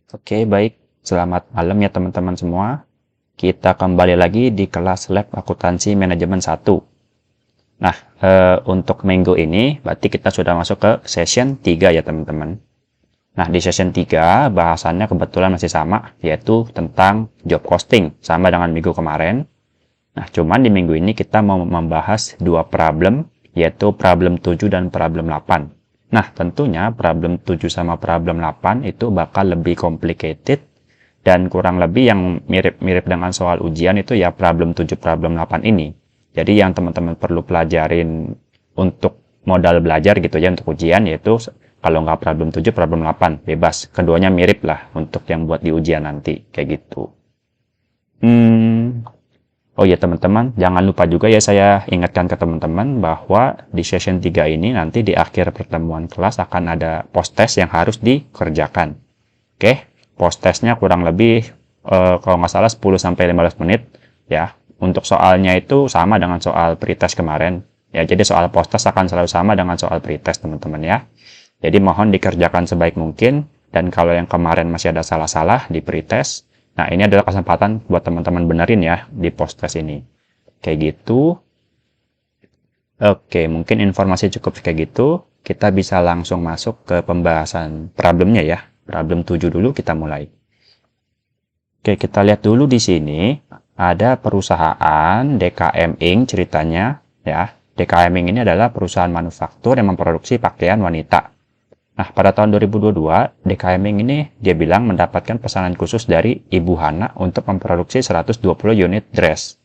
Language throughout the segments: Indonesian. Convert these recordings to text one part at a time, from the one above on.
Oke, baik. Selamat malam ya teman-teman semua. Kita kembali lagi di kelas Lab Akuntansi Manajemen 1. Nah, untuk minggu ini berarti kita sudah masuk ke session 3 ya teman-teman. Nah, di session 3 bahasannya kebetulan masih sama, yaitu tentang job costing, sama dengan minggu kemarin. Nah, cuman di minggu ini kita mau membahas dua problem, yaitu problem 7 dan problem 8. Nah, tentunya problem 7 sama problem 8 itu bakal lebih complicated dan kurang lebih yang mirip-mirip dengan soal ujian itu ya problem 7, problem 8 ini. Jadi yang teman-teman perlu pelajarin untuk modal belajar gitu ya untuk ujian yaitu kalau nggak problem 7, problem 8, bebas. Keduanya mirip lah untuk yang buat di ujian nanti, kayak gitu. Oh ya teman-teman, jangan lupa juga ya saya ingatkan ke teman-teman bahwa di session 3 ini nanti di akhir pertemuan kelas akan ada post test yang harus dikerjakan. Oke, post testnya kurang lebih kalau nggak salah 10-15 menit ya. Untuk soalnya itu sama dengan soal pretest kemarin. Ya, jadi soal post test akan selalu sama dengan soal pretest teman-teman ya. Jadi mohon dikerjakan sebaik mungkin dan kalau yang kemarin masih ada salah-salah di pretest, nah, ini adalah kesempatan buat teman-teman benerin ya di post test ini. Kayak gitu. Oke, mungkin informasi cukup kayak gitu. Kita bisa langsung masuk ke pembahasan problemnya ya. Problem 7 dulu kita mulai. Oke, kita lihat dulu di sini. Ada perusahaan DKM Inc. ceritanya ya. DKM Inc. ini adalah perusahaan manufaktur yang memproduksi pakaian wanita. Nah, pada tahun 2022, DKM Inc. ini dia bilang mendapatkan pesanan khusus dari Ibu Hana untuk memproduksi 120 unit dress.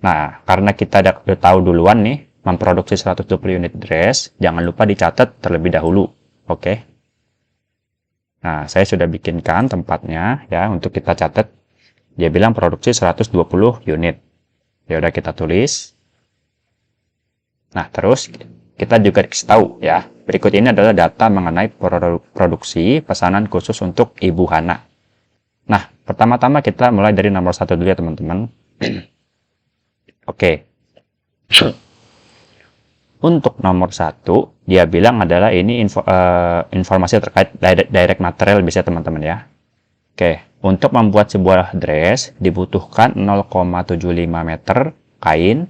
Nah, karena kita udah tahu duluan nih, memproduksi 120 unit dress, jangan lupa dicatat terlebih dahulu. Oke. Nah, saya sudah bikinkan tempatnya ya untuk kita catat. Dia bilang produksi 120 unit. Ya udah kita tulis. Nah, terus kita juga kasih tahu ya. Berikut ini adalah data mengenai produksi pesanan khusus untuk Ibu Hana. Nah, pertama-tama kita mulai dari nomor 1 dulu ya teman-teman. Oke. Untuk nomor 1, dia bilang adalah ini informasi terkait direct material bisa teman-teman ya. Oke, untuk membuat sebuah dress dibutuhkan 0,75 meter kain,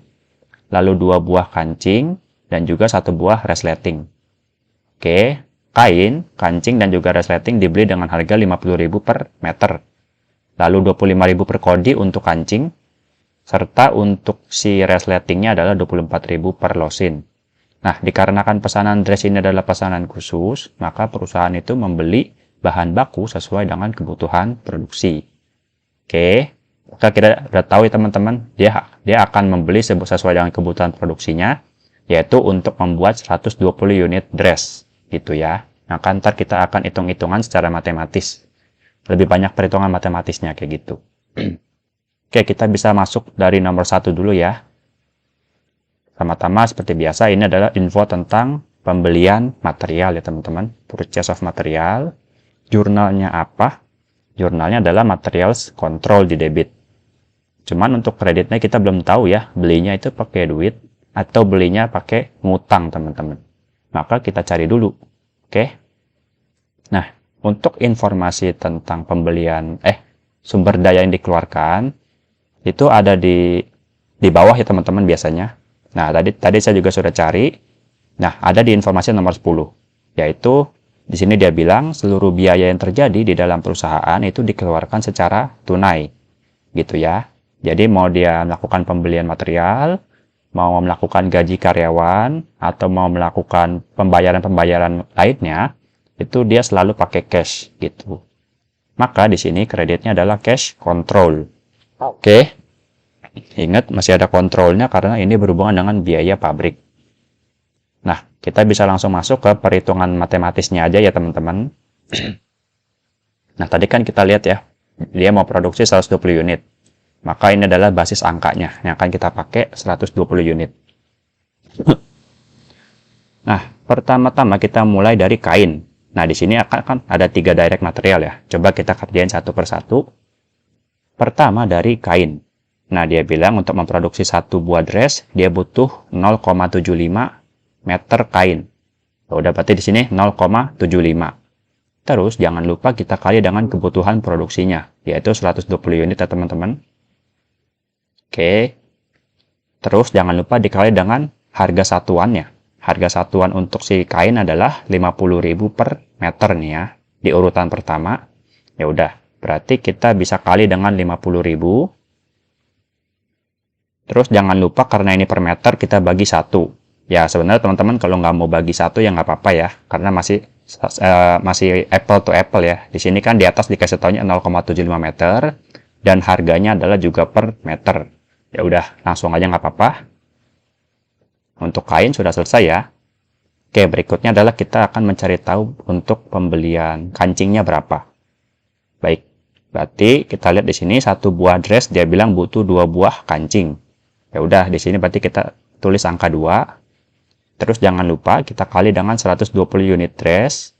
lalu 2 buah kancing, dan juga 1 buah resleting. Oke, kain, kancing, dan juga resleting dibeli dengan harga 50.000 per meter. Lalu 25.000 per kodi untuk kancing, serta untuk si resletingnya adalah 24.000 per losin. Nah, dikarenakan pesanan dress ini adalah pesanan khusus, maka perusahaan itu membeli bahan baku sesuai dengan kebutuhan produksi. Oke, kita udah tahu ya teman-teman, dia akan membeli sesuai dengan kebutuhan produksinya, yaitu untuk membuat 120 unit dress gitu ya. Nah, ntar kita akan hitung-hitungan secara matematis. Lebih banyak perhitungan matematisnya kayak gitu. Oke, kita bisa masuk dari nomor 1 dulu ya. Pertama-tama seperti biasa ini adalah info tentang pembelian material ya teman-teman. Purchase of material. Jurnalnya apa? Jurnalnya adalah materials control di debit. Cuman untuk kreditnya kita belum tahu ya, belinya itu pakai duit atau belinya pakai ngutang teman-teman. Maka kita cari dulu. Oke. Nah, untuk informasi tentang pembelian sumber daya yang dikeluarkan itu ada di bawah ya teman-teman biasanya. Nah, tadi saya juga sudah cari. Nah, ada di informasi nomor 10, yaitu di sini dia bilang seluruh biaya yang terjadi di dalam perusahaan itu dikeluarkan secara tunai. Gitu ya. Jadi mau dia melakukan pembelian material, mau melakukan gaji karyawan, atau mau melakukan pembayaran-pembayaran lainnya, itu dia selalu pakai cash gitu. Maka di sini kreditnya adalah cash control. Oke. Ingat masih ada kontrolnya karena ini berhubungan dengan biaya pabrik. Nah, kita bisa langsung masuk ke perhitungan matematisnya aja ya teman-teman. Nah, tadi kan kita lihat ya, dia mau produksi 120 unit. Maka ini adalah basis angkanya yang akan kita pakai 120 unit. Nah, pertama-tama kita mulai dari kain. Nah, di sini akan ada 3 direct material ya. Coba kita kerjain satu persatu. Pertama dari kain. Nah, dia bilang untuk memproduksi 1 buah dress, dia butuh 0,75 meter kain. Udah berarti di sini 0,75. Terus jangan lupa kita kali dengan kebutuhan produksinya, yaitu 120 unit ya teman-teman. Oke. Terus jangan lupa dikali dengan harga satuannya. Harga satuan untuk si kain adalah 50.000 per meter nih ya. Di urutan pertama. Ya udah, berarti kita bisa kali dengan 50.000. Terus jangan lupa karena ini per meter kita bagi 1. Ya sebenarnya teman-teman kalau nggak mau bagi 1 ya nggak apa-apa ya. Karena masih apple to apple ya. Di sini kan di atas dikasih taunya 0,75 meter. Dan harganya adalah juga per meter. Ya udah, langsung aja nggak apa-apa. Untuk kain sudah selesai ya. Oke, berikutnya adalah kita akan mencari tahu untuk pembelian kancingnya berapa. Baik, berarti kita lihat di sini satu buah dress dia bilang butuh 2 buah kancing. Ya udah, di sini berarti kita tulis angka 2. Terus jangan lupa kita kali dengan 120 unit dress.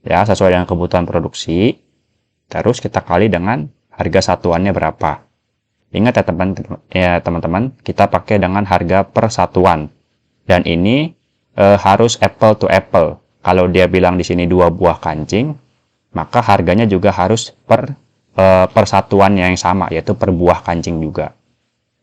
Ya, sesuai dengan kebutuhan produksi. Terus kita kali dengan harga satuannya berapa. Ingat ya teman-teman, kita pakai dengan harga per satuan. Dan ini harus apple to apple. Kalau dia bilang di sini 2 buah kancing, maka harganya juga harus per satuan yang sama, yaitu per buah kancing juga.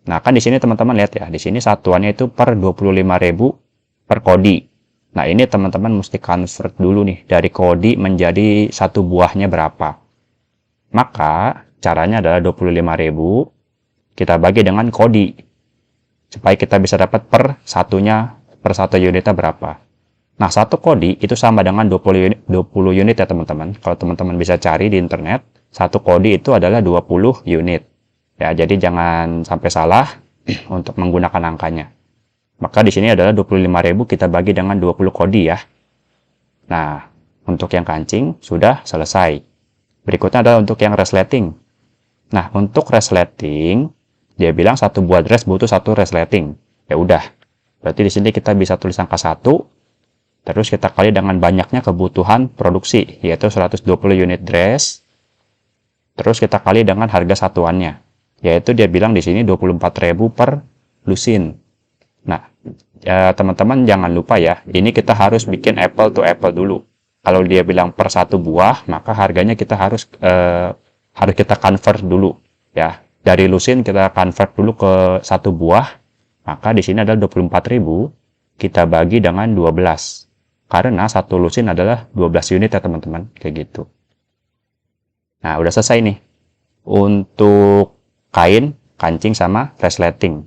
Nah, kan di sini teman-teman lihat ya, di sini satuannya itu per 25.000 per kodi. Nah, ini teman-teman mesti convert dulu nih dari kodi menjadi satu buahnya berapa. Maka caranya adalah 25.000 kita bagi dengan kodi supaya kita bisa dapat per satu unitnya berapa. Nah, satu kodi itu sama dengan 20 unit ya teman-teman. Kalau teman-teman bisa cari di internet, satu kodi itu adalah 20 unit. Ya, jadi jangan sampai salah untuk menggunakan angkanya. Maka di sini adalah 25.000 kita bagi dengan 20 kodi ya. Nah, untuk yang kancing sudah selesai. Berikutnya adalah untuk yang resleting. Nah, untuk resleting, dia bilang satu buah dress butuh satu resleting. Ya udah. Berarti di sini kita bisa tulis angka 1. Terus kita kali dengan banyaknya kebutuhan produksi, yaitu 120 unit dress. Terus kita kali dengan harga satuannya, yaitu dia bilang di sini 24.000 per lusin. Nah, ya, teman-teman jangan lupa ya, ini kita harus bikin apple to apple dulu. Kalau dia bilang per satu buah, maka harganya kita harus kita convert dulu ya. Dari lusin kita convert dulu ke satu buah, maka di sini adalah 24.000 kita bagi dengan 12. Karena satu lusin adalah 12 unit ya teman-teman, kayak gitu. Nah, udah selesai nih. Untuk kain, kancing, sama resleting.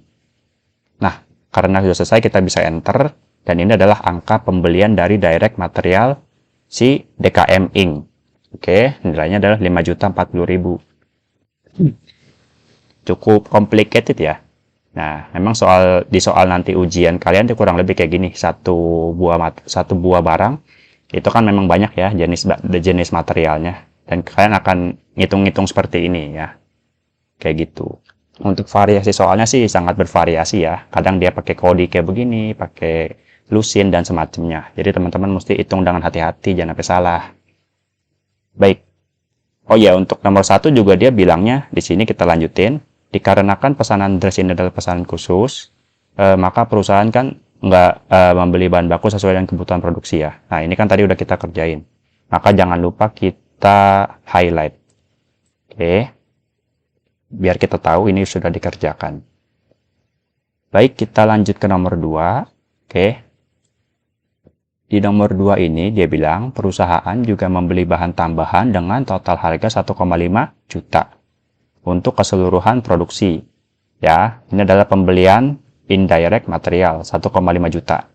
Nah, karena sudah selesai kita bisa enter, dan ini adalah angka pembelian dari direct material si DKM Ink. Oke, nilainya adalah 5.040.000. Cukup complicated ya. Nah, memang di soal nanti ujian kalian itu kurang lebih kayak gini. Satu buah barang itu kan memang banyak ya jenis materialnya, dan kalian akan ngitung-ngitung seperti ini ya. Kayak gitu. Untuk variasi soalnya sih sangat bervariasi ya. Kadang dia pakai kodi kayak begini, pakai lusin dan semacamnya. Jadi teman-teman mesti hitung dengan hati-hati, jangan sampai salah. Baik. Oh ya, untuk nomor 1 juga dia bilangnya di sini kita lanjutin. Dikarenakan pesanan dress ini adalah pesanan khusus, maka perusahaan kan nggak membeli bahan baku sesuai dengan kebutuhan produksi ya. Nah, ini kan tadi udah kita kerjain. Maka jangan lupa kita highlight. Oke. Biar kita tahu ini sudah dikerjakan. Baik, kita lanjut ke nomor 2. Oke. Di nomor 2 ini dia bilang perusahaan juga membeli bahan tambahan dengan total harga 1,5 juta untuk keseluruhan produksi. Ya, ini adalah pembelian indirect material 1,5 juta.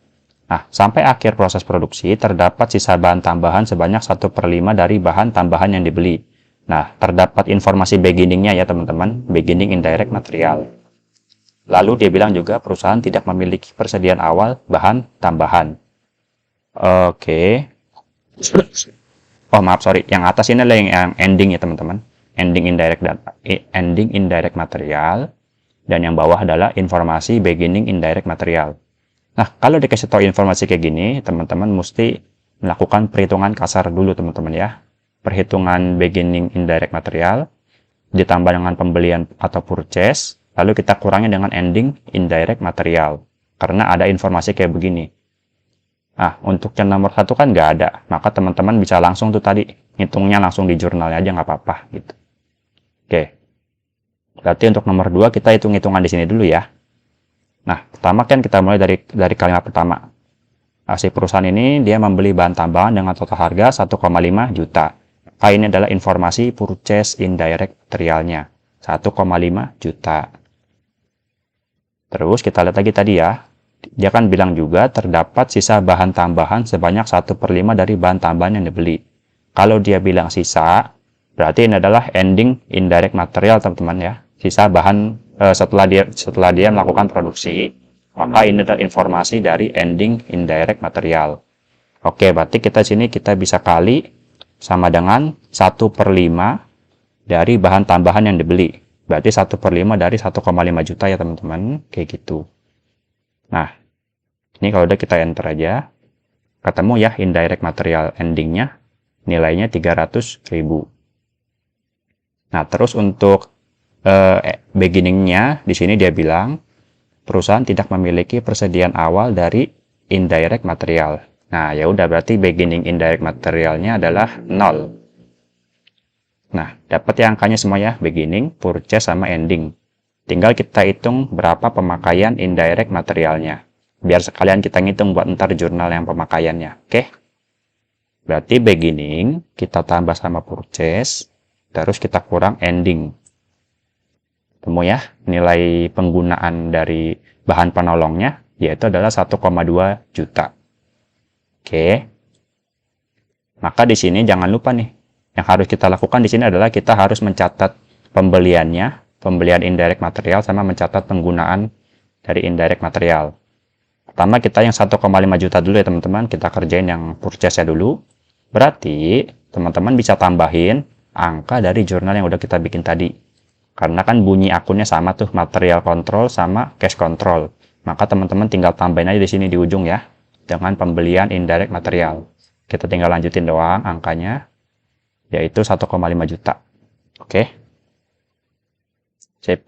Nah, sampai akhir proses produksi terdapat sisa bahan tambahan sebanyak 1/5 dari bahan tambahan yang dibeli. Nah, terdapat informasi beginningnya ya teman-teman, beginning indirect material. Lalu dia bilang juga perusahaan tidak memiliki persediaan awal bahan tambahan. Oke. Oh maaf, sorry. Yang atas ini adalah yang ending ya teman-teman. Ending indirect material. Dan yang bawah adalah informasi beginning indirect material. Nah, kalau dikasih tahu informasi kayak gini, teman-teman mesti melakukan perhitungan kasar dulu teman-teman ya. Perhitungan beginning indirect material ditambah dengan pembelian atau purchase, lalu kita kurangi dengan ending indirect material. Karena ada informasi kayak begini. Nah, untuk yang nomor 1 kan nggak ada, maka teman-teman bisa langsung tuh tadi ngitungnya langsung di jurnalnya aja nggak apa-apa gitu. Oke. Berarti untuk nomor 2 kita hitung-hitungan di sini dulu ya. Nah, pertama kan kita mulai dari kalimat pertama. Si perusahaan ini dia membeli bahan tambahan dengan total harga 1,5 juta. Ini adalah informasi purchase indirect materialnya. 1,5 juta. Terus kita lihat lagi tadi ya. Dia kan bilang juga terdapat sisa bahan tambahan sebanyak 1/5 dari bahan tambahan yang dibeli. Kalau dia bilang sisa, berarti ini adalah ending indirect material teman-teman ya. Sisa bahan setelah dia melakukan produksi. Maka ini adalah informasi dari ending indirect material. Oke, berarti sini kita bisa kali sama dengan 1/5 dari bahan tambahan yang dibeli. Berarti 1/5 dari 1,5 juta ya teman-teman. Kayak gitu. Nah, ini kalau udah kita enter aja. Ketemu ya indirect material endingnya. Nilainya 300.000. Nah, terus untuk beginningnya, di sini dia bilang, perusahaan tidak memiliki persediaan awal dari indirect material. Nah, ya udah berarti beginning indirect materialnya adalah 0. Nah, dapat ya angkanya semua ya, beginning, purchase, sama ending. Tinggal kita hitung berapa pemakaian indirect materialnya. Biar sekalian kita ngitung buat ntar jurnal yang pemakaiannya. Oke? Berarti beginning, kita tambah sama purchase, terus kita kurang ending. Temu ya, nilai penggunaan dari bahan penolongnya, yaitu adalah 1,2 juta. Oke. Maka di sini jangan lupa nih, yang harus kita lakukan di sini adalah kita harus mencatat pembelian indirect material, sama mencatat penggunaan dari indirect material. Pertama kita yang 1,5 juta dulu ya teman-teman, kita kerjain yang purchase-nya dulu. Berarti teman-teman bisa tambahin angka dari jurnal yang udah kita bikin tadi. Karena kan bunyi akunnya sama tuh, material control sama cash control. Maka teman-teman tinggal tambahin aja di sini di ujung ya, dengan pembelian indirect material. Kita tinggal lanjutin doang angkanya, yaitu 1,5 juta. Oke. Sip.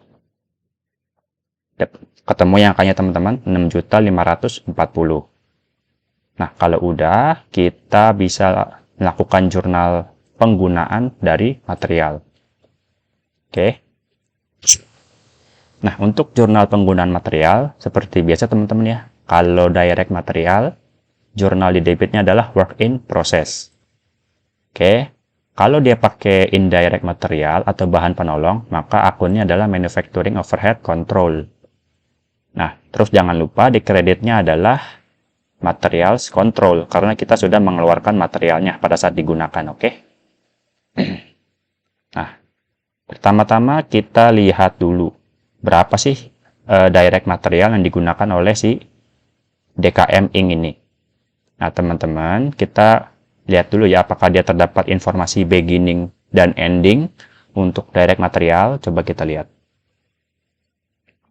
Ketemu yang angkanya teman-teman, 6.540. Nah, kalau udah, kita bisa melakukan jurnal penggunaan dari material. Oke. Nah, untuk jurnal penggunaan material, seperti biasa teman-teman ya, kalau direct material, jurnal di debitnya adalah work in process. Oke, kalau dia pakai indirect material atau bahan penolong, maka akunnya adalah manufacturing overhead control. Nah, terus jangan lupa di kreditnya adalah materials control, karena kita sudah mengeluarkan materialnya pada saat digunakan, oke? Nah, pertama-tama kita lihat dulu berapa sih direct material yang digunakan oleh si DKM Inc. ini. Nah, teman-teman, kita lihat dulu ya apakah dia terdapat informasi beginning dan ending untuk direct material. Coba kita lihat.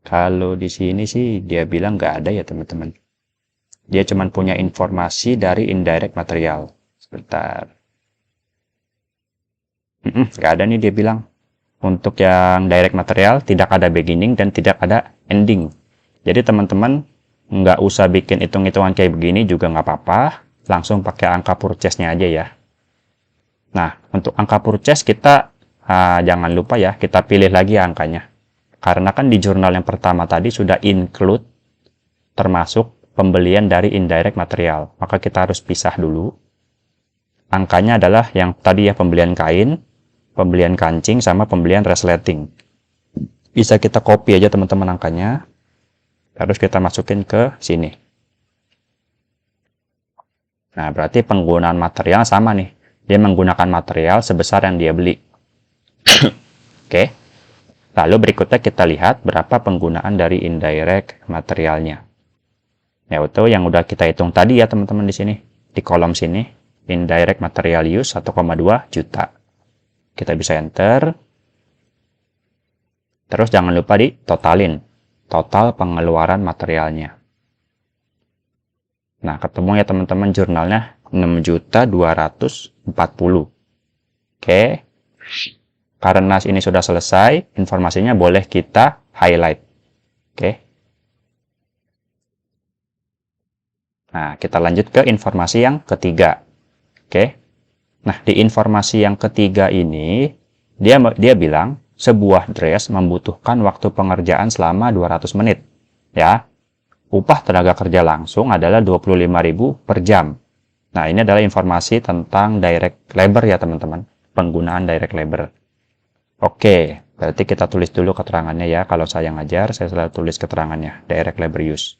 Kalau di sini sih dia bilang nggak ada ya teman-teman. Dia cuma punya informasi dari indirect material. Sebentar. Nggak ada nih dia bilang. Untuk yang direct material tidak ada beginning dan tidak ada ending. Jadi teman-teman nggak usah bikin hitung-hitungan kayak begini juga nggak apa-apa. Langsung pakai angka purchase-nya aja ya. Nah, untuk angka purchase kita jangan lupa ya, kita pilih lagi angkanya. Karena kan di jurnal yang pertama tadi sudah include termasuk pembelian dari indirect material. Maka kita harus pisah dulu. Angkanya adalah yang tadi ya, pembelian kain, pembelian kancing, sama pembelian resleting. Bisa kita copy aja teman-teman angkanya. Terus kita masukin ke sini. Nah, berarti penggunaan material sama nih. Dia menggunakan material sebesar yang dia beli. Oke. Lalu berikutnya kita lihat berapa penggunaan dari indirect materialnya. Yaitu yang udah kita hitung tadi ya teman-teman di sini. Di kolom sini. Indirect material use 1,2 juta. Kita bisa enter. Terus jangan lupa ditotalin. Total pengeluaran materialnya. Nah, ketemu ya teman-teman jurnalnya 6.240. Oke. Karena ini sudah selesai, informasinya boleh kita highlight. Oke. Nah, kita lanjut ke informasi yang ketiga. Oke. Nah, di informasi yang ketiga ini, dia bilang sebuah dress membutuhkan waktu pengerjaan selama 200 menit. Ya, upah tenaga kerja langsung adalah 25.000 per jam. Nah, ini adalah informasi tentang direct labor ya teman-teman, penggunaan direct labor. Oke, berarti kita tulis dulu keterangannya ya. Kalau saya ngajar, saya selalu tulis keterangannya, direct labor use.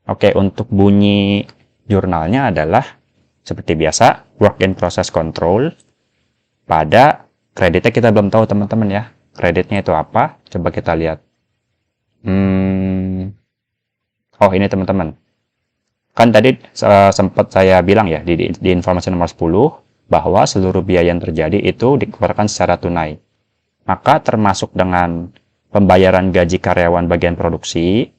Oke, untuk bunyi jurnalnya adalah seperti biasa, work in process control. Pada kreditnya kita belum tahu teman-teman ya. Kreditnya itu apa? Coba kita lihat. Oh ini teman-teman. Kan tadi sempat saya bilang ya di informasi nomor 10 bahwa seluruh biaya yang terjadi itu dikeluarkan secara tunai. Maka termasuk dengan pembayaran gaji karyawan bagian produksi,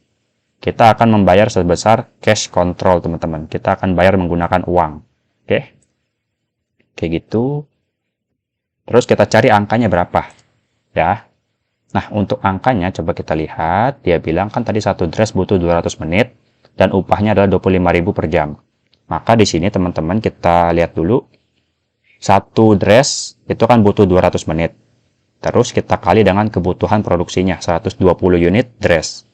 kita akan membayar sebesar cash control teman-teman. Kita akan bayar menggunakan uang. Oke. Kayak gitu. Terus kita cari angkanya berapa. Ya. Nah, untuk angkanya coba kita lihat. Dia bilang kan tadi satu dress butuh 200 menit dan upahnya adalah 25.000 per jam. Maka di sini teman-teman kita lihat dulu. Satu dress itu kan butuh 200 menit. Terus kita kali dengan kebutuhan produksinya 120 unit dress.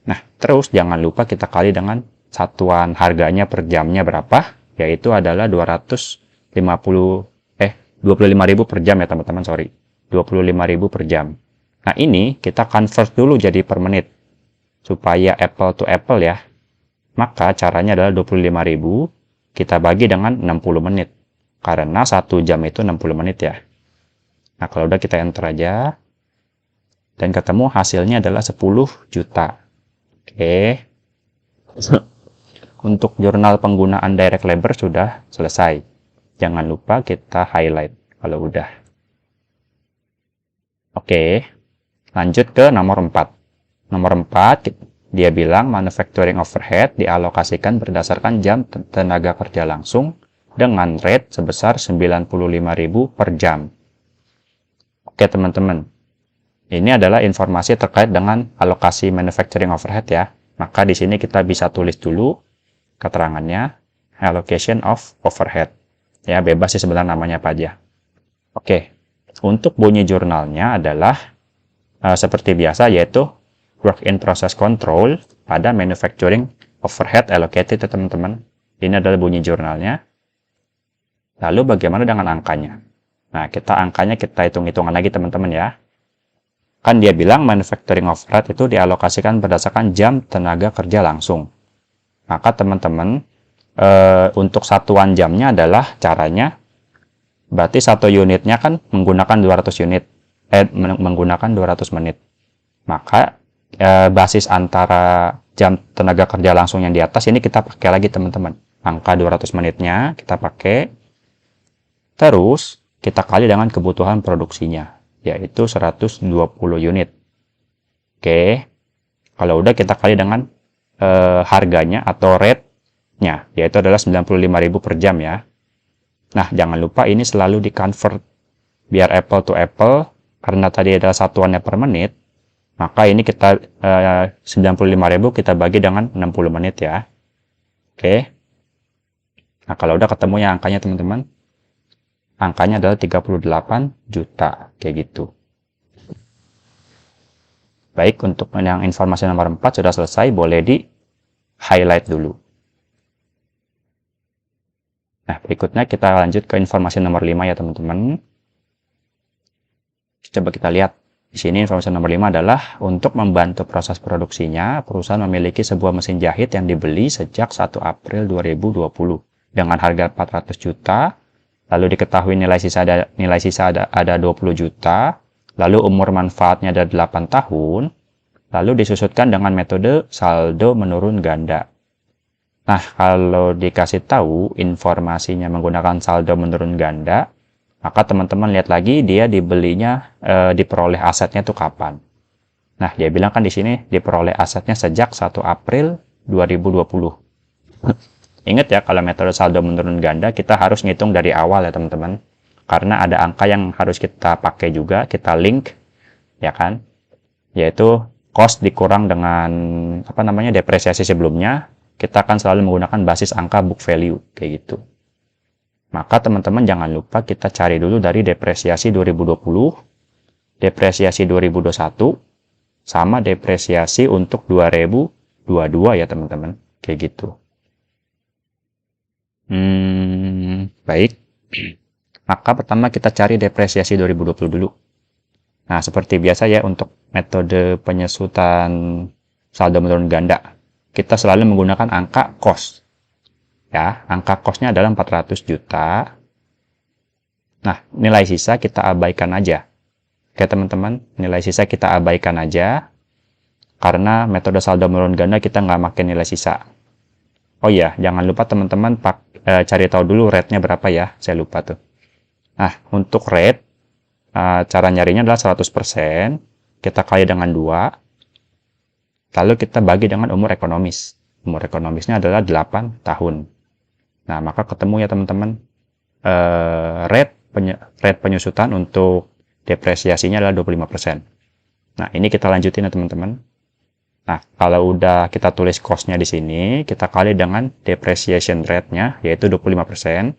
Nah, terus jangan lupa kita kali dengan satuan harganya per jamnya berapa, yaitu adalah 25.000 per jam ya teman-teman, sorry. 25.000 per jam. Nah, ini kita convert dulu jadi per menit supaya apple to apple ya. Maka caranya adalah 25.000 kita bagi dengan 60 menit. Karena 1 jam itu 60 menit ya. Nah, kalau udah kita enter aja. Dan ketemu hasilnya adalah 10 juta. Oke. Untuk jurnal penggunaan direct labor sudah selesai. Jangan lupa kita highlight kalau udah. Oke. Lanjut ke nomor 4. Nomor 4, dia bilang manufacturing overhead dialokasikan berdasarkan jam tenaga kerja langsung dengan rate sebesar 95.000 per jam. Oke teman-teman, ini adalah informasi terkait dengan alokasi manufacturing overhead ya. Maka di sini kita bisa tulis dulu keterangannya, allocation of overhead. Ya, bebas sih sebenarnya namanya apa aja. Oke, untuk bunyi jurnalnya adalah seperti biasa yaitu work in process control pada manufacturing overhead allocated ya teman-teman. Ini adalah bunyi jurnalnya. Lalu bagaimana dengan angkanya? Nah, angkanya kita hitung-hitungan lagi teman-teman ya. Kan dia bilang manufacturing overhead itu dialokasikan berdasarkan jam tenaga kerja langsung. Maka teman-teman, untuk satuan jamnya adalah caranya, berarti satu unitnya kan menggunakan 200 unit, menggunakan 200 menit. Maka basis antara jam tenaga kerja langsung yang di atas ini kita pakai lagi teman-teman. Angka 200 menitnya kita pakai. Terus kita kali dengan kebutuhan produksinya, yaitu 120 unit. Oke, kalau udah kita kali dengan harganya atau rate-nya, yaitu adalah 95.000 per jam ya. Nah, jangan lupa ini selalu di-convert biar apple to apple, karena tadi adalah satuannya per menit, maka ini kita 95.000 kita bagi dengan 60 menit ya. Oke. Nah, kalau udah ketemu ya angkanya teman-teman, angkanya adalah 38 juta, kayak gitu. Baik, untuk yang informasi nomor 4 sudah selesai, boleh di highlight dulu. Nah, berikutnya kita lanjut ke informasi nomor 5 ya teman-teman. Coba kita lihat. Di sini informasi nomor 5 adalah untuk membantu proses produksinya, perusahaan memiliki sebuah mesin jahit yang dibeli sejak 1 April 2020 dengan harga 400 juta. Lalu diketahui nilai sisa ada 20 juta, lalu umur manfaatnya ada 8 tahun, lalu disusutkan dengan metode saldo menurun ganda. Nah, kalau dikasih tahu informasinya menggunakan saldo menurun ganda, maka teman-teman lihat lagi dia dibelinya, diperoleh asetnya itu kapan. Nah, dia bilang kan di sini diperoleh asetnya sejak 1 April 2020. Ingat ya, kalau metode saldo menurun ganda, kita harus ngitung dari awal ya teman-teman. Karena ada angka yang harus kita pakai juga, kita link, ya kan? Yaitu cost dikurang dengan, depresiasi sebelumnya, kita akan selalu menggunakan basis angka book value, kayak gitu. Maka teman-teman jangan lupa kita cari dulu dari depresiasi 2020, depresiasi 2021, sama depresiasi untuk 2022 ya teman-teman. Kayak gitu. Baik. Maka pertama kita cari depresiasi 2020 dulu. Nah, seperti biasa ya untuk metode penyesutan saldo menurun ganda, kita selalu menggunakan angka cost. Ya, angka costnya adalah 400 juta. Nah, nilai sisa kita abaikan aja. Oke teman-teman, nilai sisa kita abaikan aja. Karena metode saldo menurun ganda kita nggak pakai nilai sisa. Oh iya, jangan lupa teman-teman cari tahu dulu rate-nya berapa ya. Saya lupa tuh. Nah, untuk rate, cara nyarinya adalah 100%. Kita kali dengan 2. Lalu kita bagi dengan umur ekonomis. Umur ekonomisnya adalah 8 tahun. Nah, maka ketemu ya teman-teman. Rate penyusutan untuk depresiasinya adalah 25%. Nah, ini kita lanjutin ya teman-teman. Nah, kalau udah kita tulis cost-nya di sini, kita kali dengan depreciation rate-nya, yaitu 25%.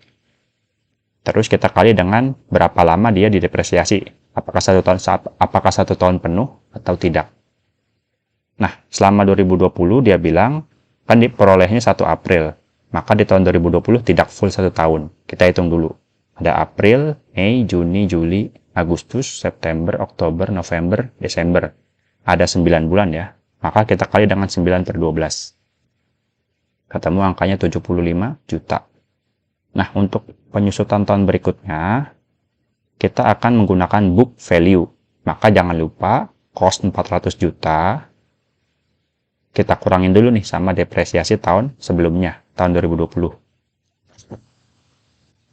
Terus kita kali dengan berapa lama dia didepresiasi. Apakah 1 tahun penuh atau tidak. Nah, selama 2020 dia bilang, kan diperolehnya 1 April. Maka di tahun 2020 tidak full 1 tahun. Kita hitung dulu. Ada April, Mei, Juni, Juli, Agustus, September, Oktober, November, Desember. Ada 9 bulan ya. Maka kita kali dengan 9/12. Ketemu angkanya 75 juta. Nah, untuk penyusutan tahun berikutnya, kita akan menggunakan book value. Maka jangan lupa, cost 400 juta. Kita kurangin dulu nih sama depresiasi tahun sebelumnya, tahun 2020.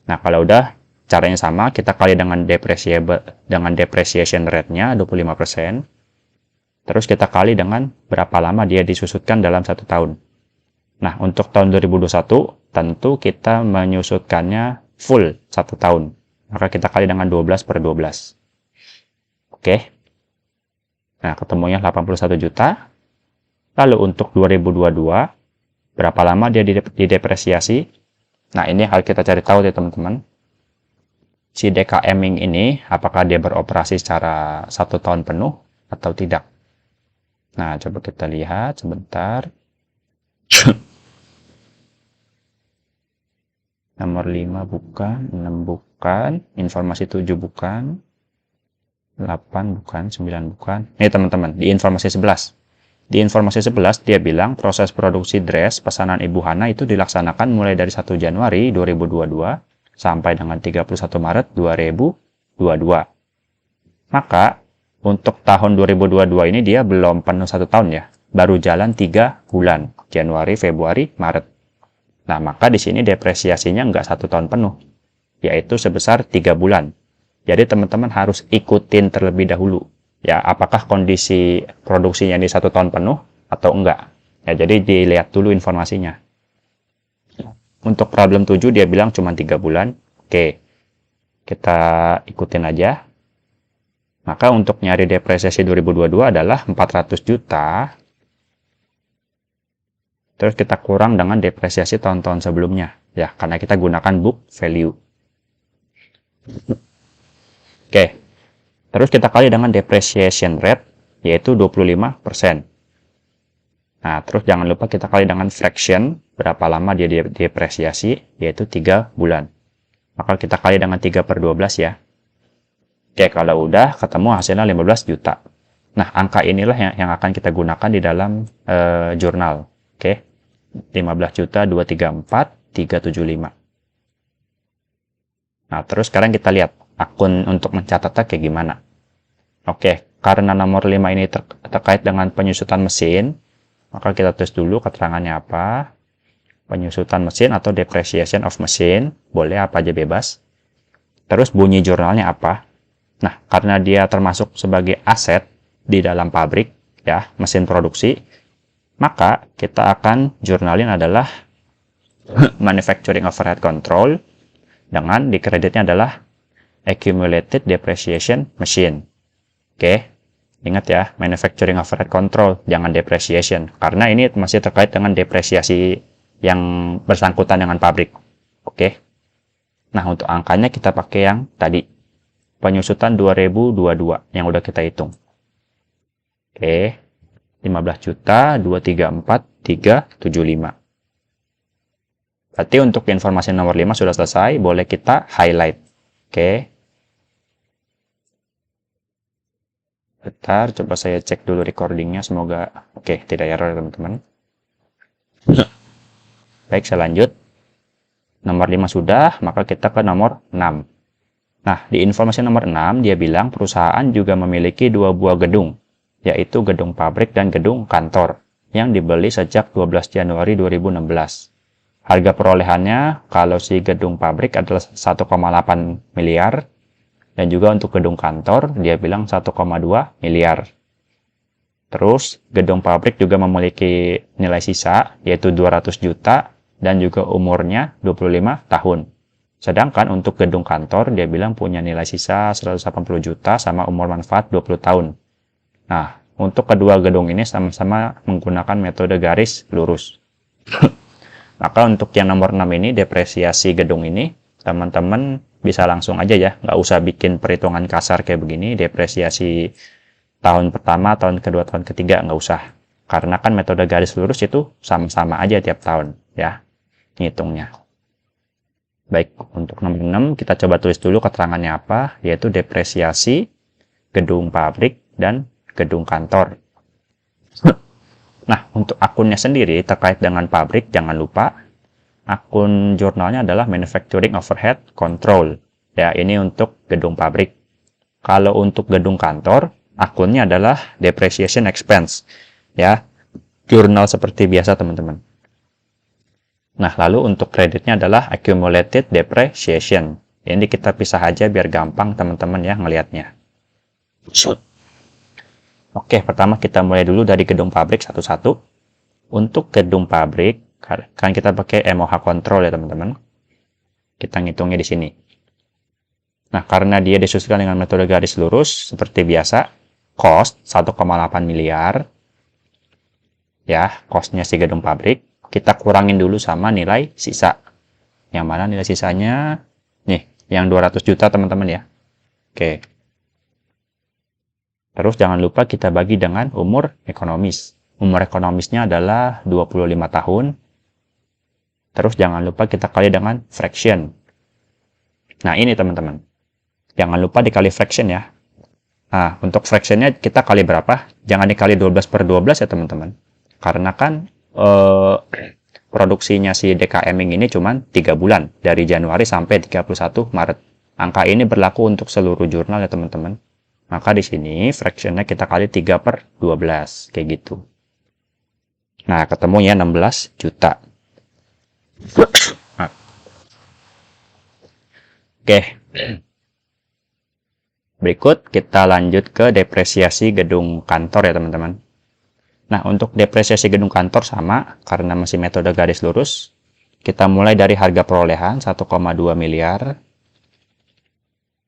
Nah, kalau udah caranya sama, kita kali dengan depreciation rate-nya 25%. Terus kita kali dengan berapa lama dia disusutkan dalam 1 tahun. Nah, untuk tahun 2021, tentu kita menyusutkannya full 1 tahun. Maka kita kali dengan 12/12. Oke. Nah, ketemunya 81 juta. Lalu untuk 2022, berapa lama dia didepresiasi? Nah, ini harus kita cari tahu ya teman-teman. Si DKM ini, apakah dia beroperasi secara 1 tahun penuh atau tidak? Nah, coba kita lihat sebentar. Nomor 5 bukan, 6 bukan, informasi 7 bukan, 8 bukan, 9 bukan. Nih teman-teman, di informasi 11. Di informasi 11 dia bilang proses produksi dress pesanan Ibu Hana itu dilaksanakan mulai dari 1 Januari 2022 sampai dengan 31 Maret 2022. Maka untuk tahun 2022 ini dia belum penuh 1 tahun ya. Baru jalan 3 bulan, Januari, Februari, Maret. Nah, maka di sini depresiasinya nggak 1 tahun penuh, yaitu sebesar 3 bulan. Jadi teman-teman harus ikutin terlebih dahulu. Ya, apakah kondisi produksinya di 1 tahun penuh atau enggak. Ya, jadi dilihat dulu informasinya. Untuk problem 7 dia bilang cuma 3 bulan. Oke, kita ikutin aja. Maka untuk nyari depresiasi 2022 adalah 400 juta. Terus kita kurang dengan depresiasi tahun-tahun sebelumnya. Ya, karena kita gunakan book value. Oke. Terus kita kali dengan depreciation rate, yaitu 25%. Nah, terus jangan lupa kita kali dengan fraction, berapa lama dia depresiasi, yaitu 3 bulan. Maka kita kali dengan 3/12 ya. Oke, kalau udah ketemu hasilnya 15 juta. Nah, angka inilah yang akan kita gunakan di dalam jurnal. Oke, 15 juta 234 375. Nah, terus sekarang kita lihat akun untuk mencatatnya kayak gimana. Oke, karena nomor 5 ini terkait dengan penyusutan mesin, maka kita tulis dulu keterangannya apa. Penyusutan mesin atau depreciation of machine, boleh apa aja bebas. Terus bunyi jurnalnya apa? Nah, karena dia termasuk sebagai aset di dalam pabrik, ya, mesin produksi, maka kita akan jurnalin adalah manufacturing overhead control dengan di kreditnya adalah accumulated depreciation machine. Oke, ingat ya, manufacturing overhead control, jangan depreciation, karena ini masih terkait dengan depresiasi yang bersangkutan dengan pabrik. Oke. Nah, untuk angkanya kita pakai yang tadi. Penyusutan 2022 yang udah kita hitung. Oke. 15 juta, 234.375. Berarti untuk informasi nomor 5 sudah selesai, boleh kita highlight. Oke. Bentar, coba saya cek dulu recordingnya, semoga oke, tidak error teman-teman. Baik, saya lanjut. Nomor 5 sudah, maka kita ke nomor 6. Nah, di informasi nomor 6, dia bilang perusahaan juga memiliki 2 buah gedung, yaitu gedung pabrik dan gedung kantor, yang dibeli sejak 12 Januari 2016. Harga perolehannya, kalau si gedung pabrik adalah 1,8 miliar, dan juga untuk gedung kantor, dia bilang 1,2 miliar. Terus, gedung pabrik juga memiliki nilai sisa, yaitu 200 juta, dan juga umurnya 25 tahun. Sedangkan untuk gedung kantor, dia bilang punya nilai sisa 180 juta sama umur manfaat 20 tahun. Nah, untuk kedua gedung ini sama-sama menggunakan metode garis lurus. Maka untuk yang nomor 6 ini, depresiasi gedung ini, teman-teman bisa langsung aja ya, nggak usah bikin perhitungan kasar kayak begini, depresiasi tahun pertama, tahun kedua, tahun ketiga, nggak usah. Karena kan metode garis lurus itu sama-sama aja tiap tahun, ya, ngitungnya. Baik, untuk nomor 6, kita coba tulis dulu keterangannya apa, yaitu depresiasi gedung pabrik dan gedung kantor. Nah, untuk akunnya sendiri terkait dengan pabrik, jangan lupa akun jurnalnya adalah Manufacturing Overhead Control. Ya, ini untuk gedung pabrik. Kalau untuk gedung kantor, akunnya adalah Depreciation Expense. Ya, jurnal seperti biasa teman-teman. Nah, lalu untuk kreditnya adalah Accumulated Depreciation. Ini kita pisah aja biar gampang teman-teman ya ngelihatnya. Oke, pertama kita mulai dulu dari gedung pabrik satu-satu. Untuk gedung pabrik, kan kita pakai MOH control ya teman-teman. Kita ngitungnya di sini. Nah, karena dia disusunkan dengan metode garis lurus, seperti biasa, cost 1,8 miliar. Ya, costnya si gedung pabrik. Kita kurangin dulu sama nilai sisa. Yang mana nilai sisanya? Nih, yang 200 juta teman-teman ya. Oke. Terus jangan lupa kita bagi dengan umur ekonomis. Umur ekonomisnya adalah 25 tahun. Terus jangan lupa kita kali dengan fraction. Nah ini teman-teman. Jangan lupa dikali fraction ya. Nah untuk fractionnya kita kali berapa? Jangan dikali 12/12 ya teman-teman. Karena kan produksinya si DKM ini cuma 3 bulan. Dari Januari sampai 31 Maret. Angka ini berlaku untuk seluruh jurnal ya teman-teman. Maka di sini fractionnya kita kali 3/12 kayak gitu. Nah, ketemunya 16 juta. Oke. Berikut kita lanjut ke depresiasi gedung kantor ya teman-teman. Nah, untuk depresiasi gedung kantor sama karena masih metode garis lurus. Kita mulai dari harga perolehan 1,2 miliar.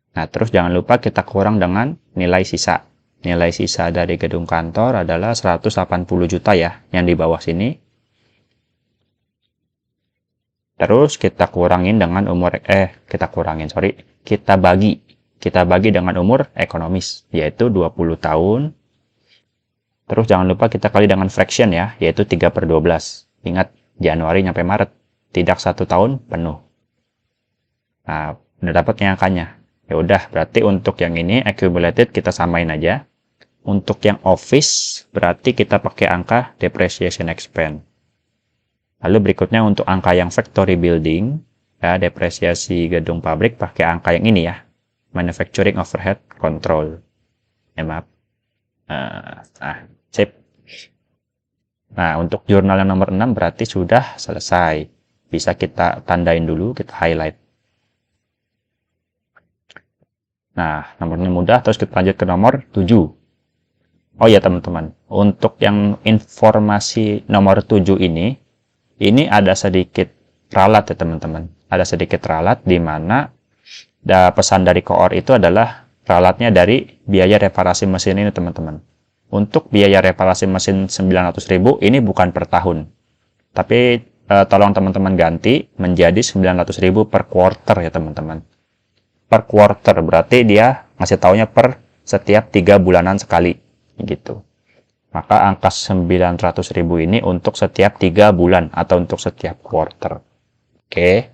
Nah, terus jangan lupa kita kurang dengan nilai sisa. Nilai sisa dari gedung kantor adalah 180 juta ya, yang di bawah sini. Terus kita kurangin dengan kita bagi dengan umur ekonomis, yaitu 20 tahun. Terus jangan lupa kita kali dengan fraction ya, yaitu 3/12. Ingat, Januari sampai Maret, tidak 1 tahun penuh. Nah, udah dapat angkanya. Ya udah, berarti untuk yang ini accumulated kita samain aja. Untuk yang office berarti kita pakai angka depreciation expense. Lalu berikutnya untuk angka yang factory building, ya depresiasi gedung pabrik pakai angka yang ini ya. Manufacturing overhead control. Ya maaf. Sip. Nah, untuk jurnal yang nomor 6 berarti sudah selesai. Bisa kita tandain dulu, kita highlight. Nah, nomornya mudah, terus kita lanjut ke nomor 7. Oh ya teman-teman, untuk yang informasi nomor 7 ini ada sedikit ralat ya teman-teman. Ada sedikit ralat di mana pesan dari koor itu adalah ralatnya dari biaya reparasi mesin ini teman-teman. Untuk biaya reparasi mesin 900.000 ini bukan per tahun. Tapi tolong teman-teman ganti menjadi 900.000 per quarter ya teman-teman. Per quarter berarti dia ngasih taunya per setiap 3 bulanan sekali gitu. Maka angka 900.000 ini untuk setiap 3 bulan atau untuk setiap quarter. Oke.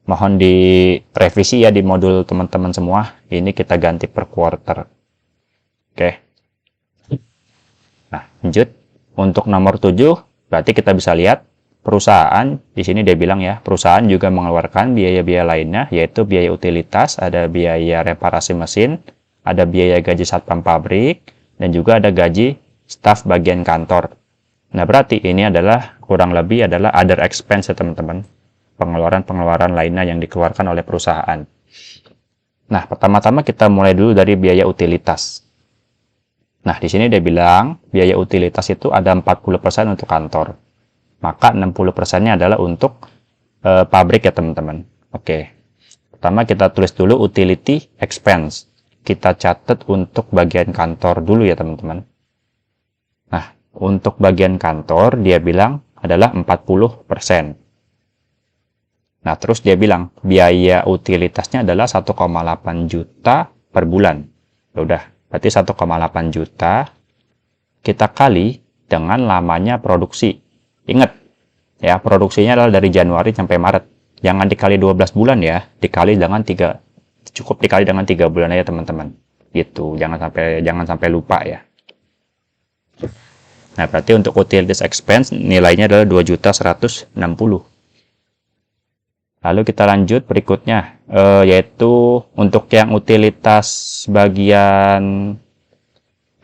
Mohon direvisi ya di modul teman-teman semua. Ini kita ganti per quarter. Oke. Nah, lanjut. Untuk nomor 7 berarti kita bisa lihat perusahaan, di sini dia bilang ya, perusahaan juga mengeluarkan biaya-biaya lainnya, yaitu biaya utilitas, ada biaya reparasi mesin, ada biaya gaji satpam pabrik, dan juga ada gaji staf bagian kantor. Nah, berarti ini adalah kurang lebih adalah other expense ya teman-teman. Pengeluaran-pengeluaran lainnya yang dikeluarkan oleh perusahaan. Nah, pertama-tama kita mulai dulu dari biaya utilitas. Nah, di sini dia bilang biaya utilitas itu ada 40% untuk kantor. Maka 60%-nya adalah untuk pabrik ya teman-teman. Oke. Pertama kita tulis dulu utility expense. Kita catat untuk bagian kantor dulu ya teman-teman. Nah, untuk bagian kantor dia bilang adalah 40%. Nah, terus dia bilang biaya utilitasnya adalah 1,8 juta per bulan. Ya udah, berarti 1,8 juta kita kali dengan lamanya produksi. Ingat, ya produksinya adalah dari Januari sampai Maret. Jangan dikali 12 bulan ya, dikali dengan 3, cukup dikali dengan 3 bulan aja teman-teman. Gitu, jangan sampai lupa ya. Nah, berarti untuk utilities expense nilainya adalah 2.160.000. Lalu kita lanjut berikutnya, yaitu untuk yang utilitas bagian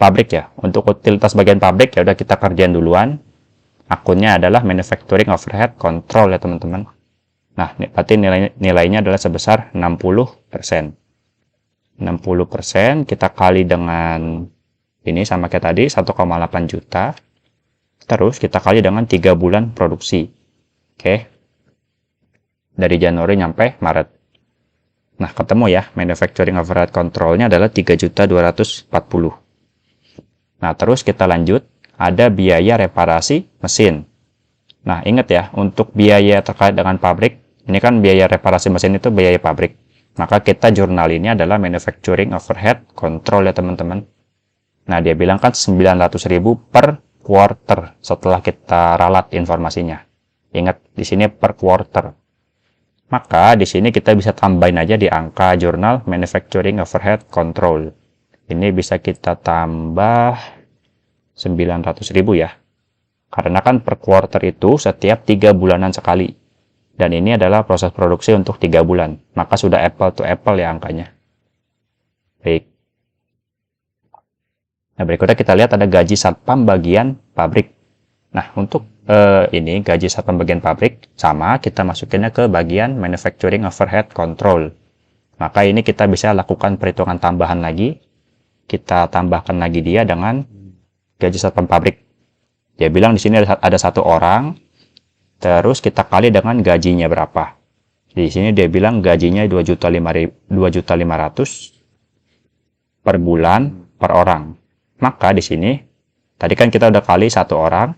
pabrik ya. Untuk utilitas bagian pabrik ya udah kita kerjain duluan. Akunnya adalah manufacturing overhead control ya teman-teman. Nah, berarti nilainya adalah sebesar 60%. 60% kita kali dengan ini sama kayak tadi 1,8 juta. Terus kita kali dengan 3 bulan produksi. Oke. Dari Januari sampai Maret. Nah, ketemu ya, manufacturing overhead control-nya adalah 3.240.000. Nah, terus kita lanjut. Ada biaya reparasi mesin. Nah, ingat ya, untuk biaya terkait dengan pabrik, ini kan biaya reparasi mesin itu biaya pabrik. Maka kita jurnal ini adalah manufacturing overhead control ya teman-teman. Nah, dia bilang kan 900.000 per quarter setelah kita ralat informasinya. Ingat, di sini per quarter. Maka di sini kita bisa tambahin aja di angka jurnal manufacturing overhead control. Ini bisa kita tambah 900.000 ya. Karena kan per quarter itu setiap 3 bulanan sekali. Dan ini adalah proses produksi untuk 3 bulan. Maka sudah apple to apple ya angkanya. Baik. Nah, berikutnya kita lihat ada gaji satpam bagian pabrik. Nah, untuk ini gaji satpam bagian pabrik sama kita masukinnya ke bagian manufacturing overhead control. Maka ini kita bisa lakukan perhitungan tambahan lagi. Kita tambahkan lagi dia dengan gaji satpam pabrik. Dia bilang di sini ada 1 orang, terus kita kali dengan gajinya berapa. Di sini dia bilang gajinya 2.500.000 per bulan per orang. Maka di sini tadi kan kita udah kali 1 orang,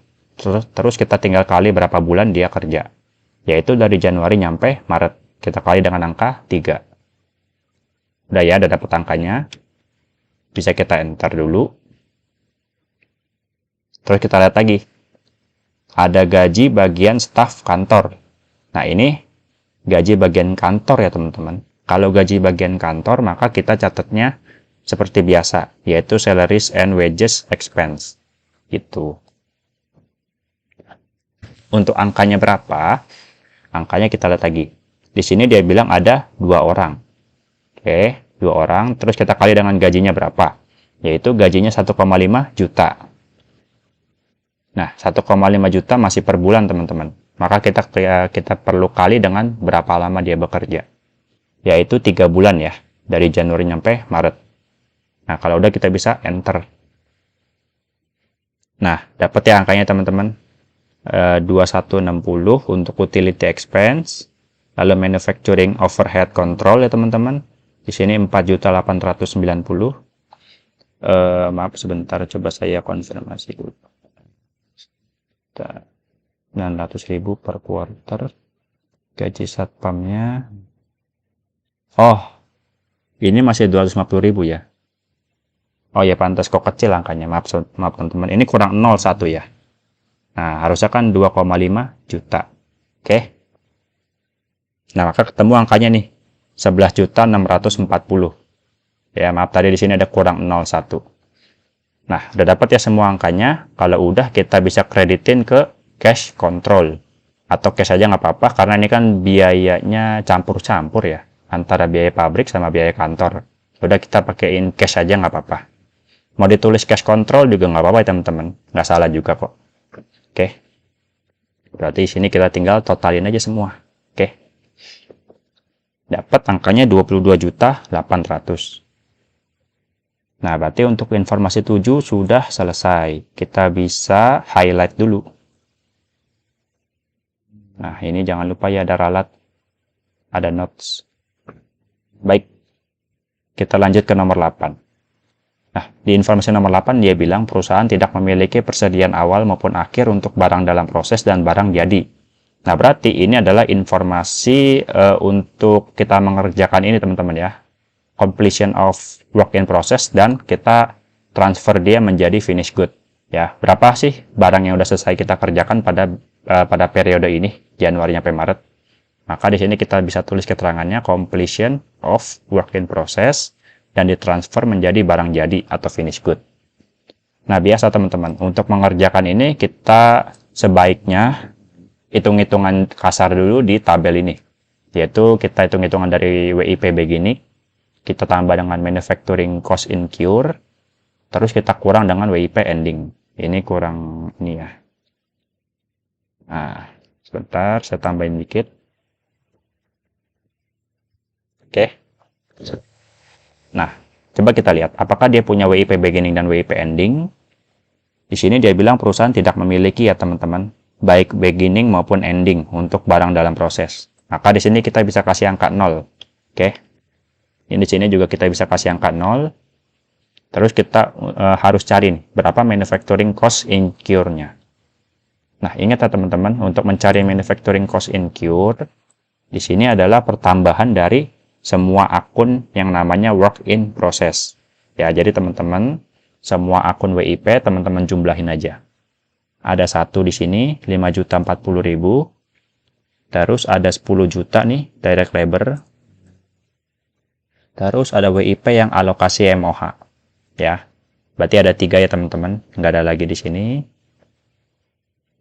terus kita tinggal kali berapa bulan dia kerja. Yaitu dari Januari nyampe Maret. Kita kali dengan angka 3. Udah ya, udah dapat angkanya. Bisa kita enter dulu. Terus kita lihat lagi. Ada gaji bagian staf kantor. Nah, ini gaji bagian kantor ya teman-teman. Kalau gaji bagian kantor, maka kita catatnya seperti biasa, yaitu salaries and wages expense. Gitu. Untuk angkanya berapa? Angkanya kita lihat lagi. Di sini dia bilang ada 2 orang. Oke, 2 orang. Terus kita kali dengan gajinya berapa? Yaitu gajinya 1,5 juta. Nah, 1,5 juta masih per bulan, teman-teman. Maka kita perlu kali dengan berapa lama dia bekerja. Yaitu 3 bulan ya. Dari Januari sampai Maret. Nah, kalau udah kita bisa enter. Nah, dapat ya angkanya, teman-teman. 2160 untuk utility expense. Lalu manufacturing overhead control ya, teman-teman. Di sini 4.890. Maaf sebentar, coba saya konfirmasi dulu. 900.000 per quarter. Gaji satpamnya, oh ini masih 250.000 ya. Oh ya, pantas kok kecil angkanya, maaf teman-teman, ini kurang 01 ya. Nah, harusnya kan 2,5 juta. Oke. Nah, maka ketemu angkanya nih, 11.640. Ya, maaf tadi di sini ada kurang 01. Nah, udah dapat ya semua angkanya. Kalau udah, kita bisa kreditin ke cash control. Atau cash aja nggak apa-apa, karena ini kan biayanya campur-campur ya. Antara biaya pabrik sama biaya kantor. Udah kita pakaiin cash aja nggak apa-apa. Mau ditulis cash control juga nggak apa-apa ya teman-teman. Nggak salah juga kok. Oke. Berarti di sini kita tinggal totalin aja semua. Oke. Dapat angkanya 22.800.000. Nah, berarti untuk informasi 7 sudah selesai. Kita bisa highlight dulu. Nah, ini jangan lupa ya ada ralat, ada notes. Baik, kita lanjut ke nomor 8. Nah, di informasi nomor 8 dia bilang perusahaan tidak memiliki persediaan awal maupun akhir untuk barang dalam proses dan barang jadi. Nah, berarti ini adalah informasi untuk kita mengerjakan ini teman-teman ya. Completion of work in process dan kita transfer dia menjadi finished good. Ya, berapa sih barang yang sudah selesai kita kerjakan pada periode ini, Januari sampai Maret. Maka di sini kita bisa tulis keterangannya completion of work in process dan ditransfer menjadi barang jadi atau finished good. Nah, biasa teman-teman, untuk mengerjakan ini kita sebaiknya hitung-hitungan kasar dulu di tabel ini. Yaitu kita hitung-hitungan dari WIP beginning, kita tambah dengan manufacturing cost incur, terus kita kurang dengan WIP ending. Ini kurang ini ya. Nah, sebentar saya tambahin dikit. Oke. Nah, coba kita lihat apakah dia punya WIP beginning dan WIP ending. Di sini dia bilang perusahaan tidak memiliki ya teman-teman, baik beginning maupun ending untuk barang dalam proses. Maka di sini kita bisa kasih angka 0. Oke. Ini di sini juga kita bisa kasih angka 0. Terus kita harus cari nih, berapa manufacturing cost incur-nya. Nah, ingat ya teman-teman, untuk mencari manufacturing cost incur, di sini adalah pertambahan dari semua akun yang namanya work in process. Ya, jadi teman-teman, semua akun WIP teman-teman jumlahin aja. Ada satu di sini, 5.040.000. Terus ada 10 juta nih, direct labor. Terus ada WIP yang alokasi MOH. Ya, berarti ada 3 ya teman-teman. Nggak ada lagi di sini.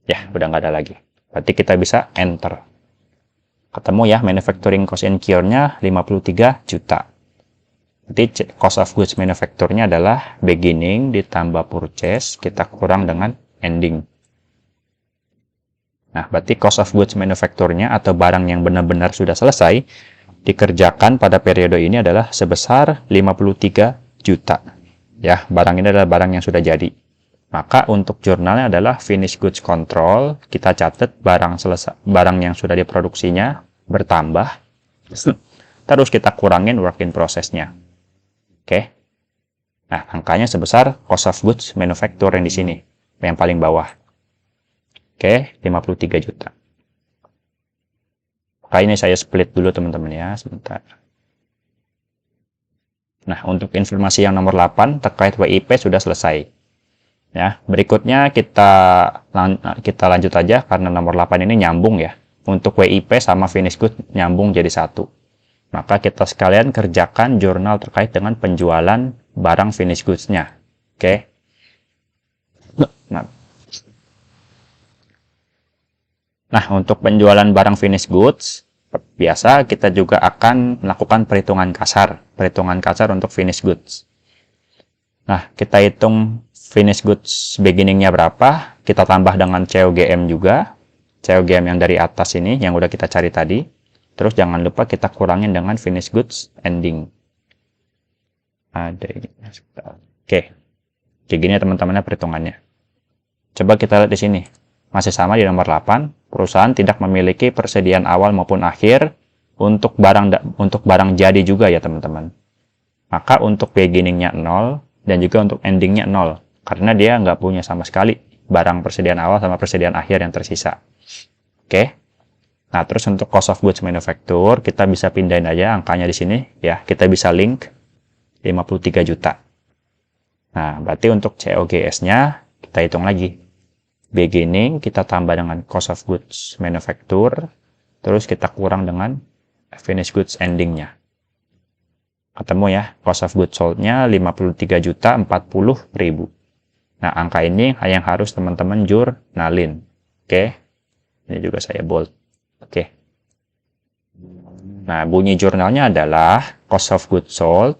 Ya, udah nggak ada lagi. Berarti kita bisa enter. Ketemu ya, manufacturing cost incur-nya 53 juta. Berarti cost of goods manufacture-nya adalah beginning ditambah purchase, kita kurang dengan ending. Nah, berarti cost of goods manufacture-nya atau barang yang benar-benar sudah selesai dikerjakan pada periode ini adalah sebesar 53 juta. Ya, barang ini adalah barang yang sudah jadi. Maka untuk jurnalnya adalah finished goods control, kita catat barang yang sudah diproduksinya bertambah. Terus kita kurangin work in process-nya. Oke. Nah, angkanya sebesar cost of goods manufacture yang di sini, yang paling bawah. Oke, 53 juta. Kali ini saya split dulu teman-teman ya, sebentar. Nah, untuk informasi yang nomor 8 terkait WIP sudah selesai. Ya, berikutnya kita lanjut aja karena nomor 8 ini nyambung ya. Untuk WIP sama finished good nyambung jadi satu. Maka kita sekalian kerjakan jurnal terkait dengan penjualan barang finished goods-nya. Oke. Nah, untuk penjualan barang finished goods, biasa kita juga akan melakukan perhitungan kasar. Perhitungan kasar untuk finished goods. Nah, kita hitung finished goods beginning-nya berapa, kita tambah dengan COGM juga. COGM yang dari atas ini, yang udah kita cari tadi. Terus jangan lupa kita kurangin dengan finished goods ending. Ada ini. Oke. Kayak gini teman-temannya perhitungannya. Coba kita lihat di sini. Masih sama di nomor 8. Perusahaan tidak memiliki persediaan awal maupun akhir untuk barang jadi juga ya teman-teman. Maka untuk beginning-nya 0 dan juga untuk ending-nya 0. Karena dia nggak punya sama sekali barang persediaan awal sama persediaan akhir yang tersisa. Oke. Nah, terus untuk cost of goods manufacture, kita bisa pindahin aja angkanya di sini ya. Kita bisa link 53 juta. Nah, berarti untuk COGS-nya kita hitung lagi. Beginning kita tambah dengan cost of goods manufacture, terus kita kurang dengan finished goods ending-nya. Ketemu ya, cost of goods sold-nya 53.040.000. Nah, angka ini yang harus teman-teman jurnalin. Oke. Ini juga saya bold. Oke. Nah, bunyi jurnalnya adalah cost of goods sold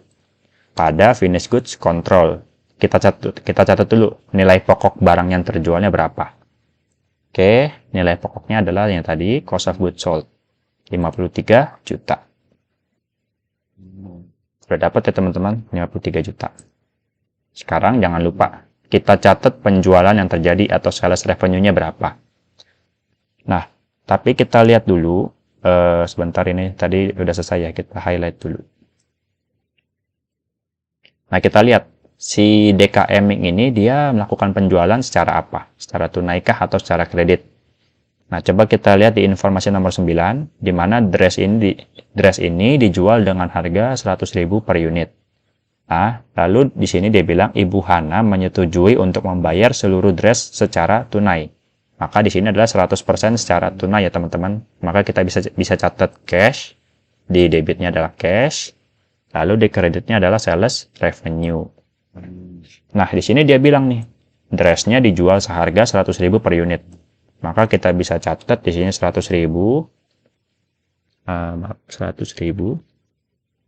pada finished goods control. Kita catat dulu nilai pokok barang yang terjualnya berapa. Oke, nilai pokoknya adalah yang tadi cost of goods sold 53 juta. Sudah dapat ya teman-teman, 53 juta. Sekarang jangan lupa kita catat penjualan yang terjadi atau sales revenue-nya berapa. Nah, tapi kita lihat dulu, sebentar ini tadi udah selesai ya, kita highlight dulu. Nah, kita lihat si DKM ini dia melakukan penjualan secara apa? Secara tunaikah atau secara kredit? Nah, coba kita lihat di informasi nomor 9, di mana dress ini dijual dengan harga 100.000 per unit. Nah, lalu di sini dia bilang Ibu Hana menyetujui untuk membayar seluruh dress secara tunai. Maka di sini adalah 100% secara tunai ya teman-teman. Maka kita bisa catat cash, di debitnya adalah cash, lalu di kreditnya adalah sales revenue. Nah, di sini dia bilang nih, dressnya dijual seharga 100.000 per unit. Maka kita bisa catat di sini 100.000,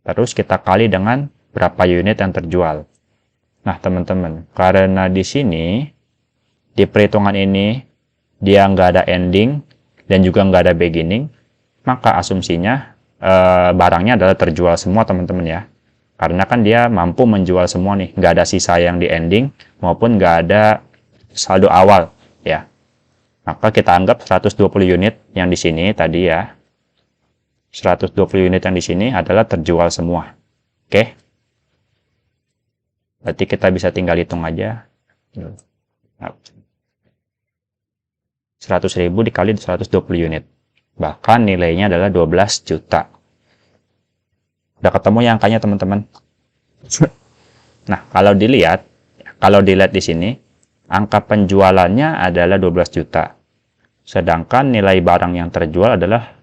terus kita kali dengan berapa unit yang terjual. Nah, teman-teman, karena di sini di perhitungan ini dia nggak ada ending dan juga nggak ada beginning, maka asumsinya barangnya adalah terjual semua teman-teman ya. Karena kan dia mampu menjual semua nih, nggak ada sisa yang di ending maupun nggak ada saldo awal ya. Maka kita anggap 120 unit yang di sini tadi ya. 120 unit yang di sini adalah terjual semua. Oke. Berarti kita bisa tinggal hitung aja. 100.000 dikali 120 unit. Bahkan nilainya adalah 12 juta. Udah ketemu ya angkanya teman-teman. Nah, kalau dilihat di sini, angka penjualannya adalah 12 juta. Sedangkan nilai barang yang terjual adalah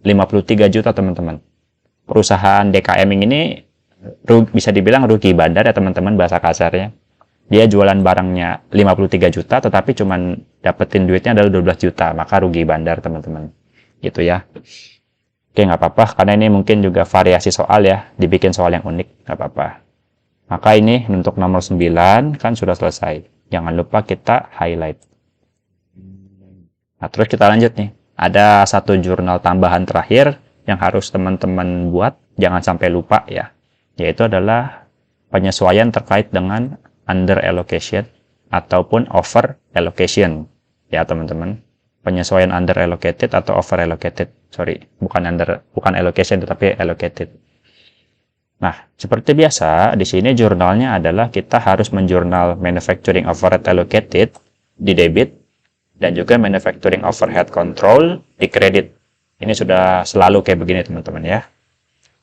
53 juta, teman-teman. Perusahaan DKM ini bisa dibilang rugi bandar ya, teman-teman, bahasa kasarnya. Dia jualan barangnya 53 juta, tetapi cuman dapetin duitnya adalah 12 juta. Maka rugi bandar, teman-teman. Gitu ya. Oke, nggak apa-apa. Karena ini mungkin juga variasi soal ya. Dibikin soal yang unik, nggak apa-apa. Maka ini untuk nomor 9 kan sudah selesai. Jangan lupa kita highlight. Nah, terus kita lanjut nih. Ada satu jurnal tambahan terakhir yang harus teman-teman buat. Jangan sampai lupa ya. Yaitu adalah penyesuaian terkait dengan under allocation ataupun over allocation. Ya, teman-teman. Penyesuaian under allocated atau over allocated. Sorry, bukan allocation tetapi allocated. Nah, seperti biasa, di sini jurnalnya adalah kita harus menjurnal manufacturing overhead allocated di debit dan juga manufacturing overhead control di kredit. Ini sudah selalu kayak begini teman-teman ya.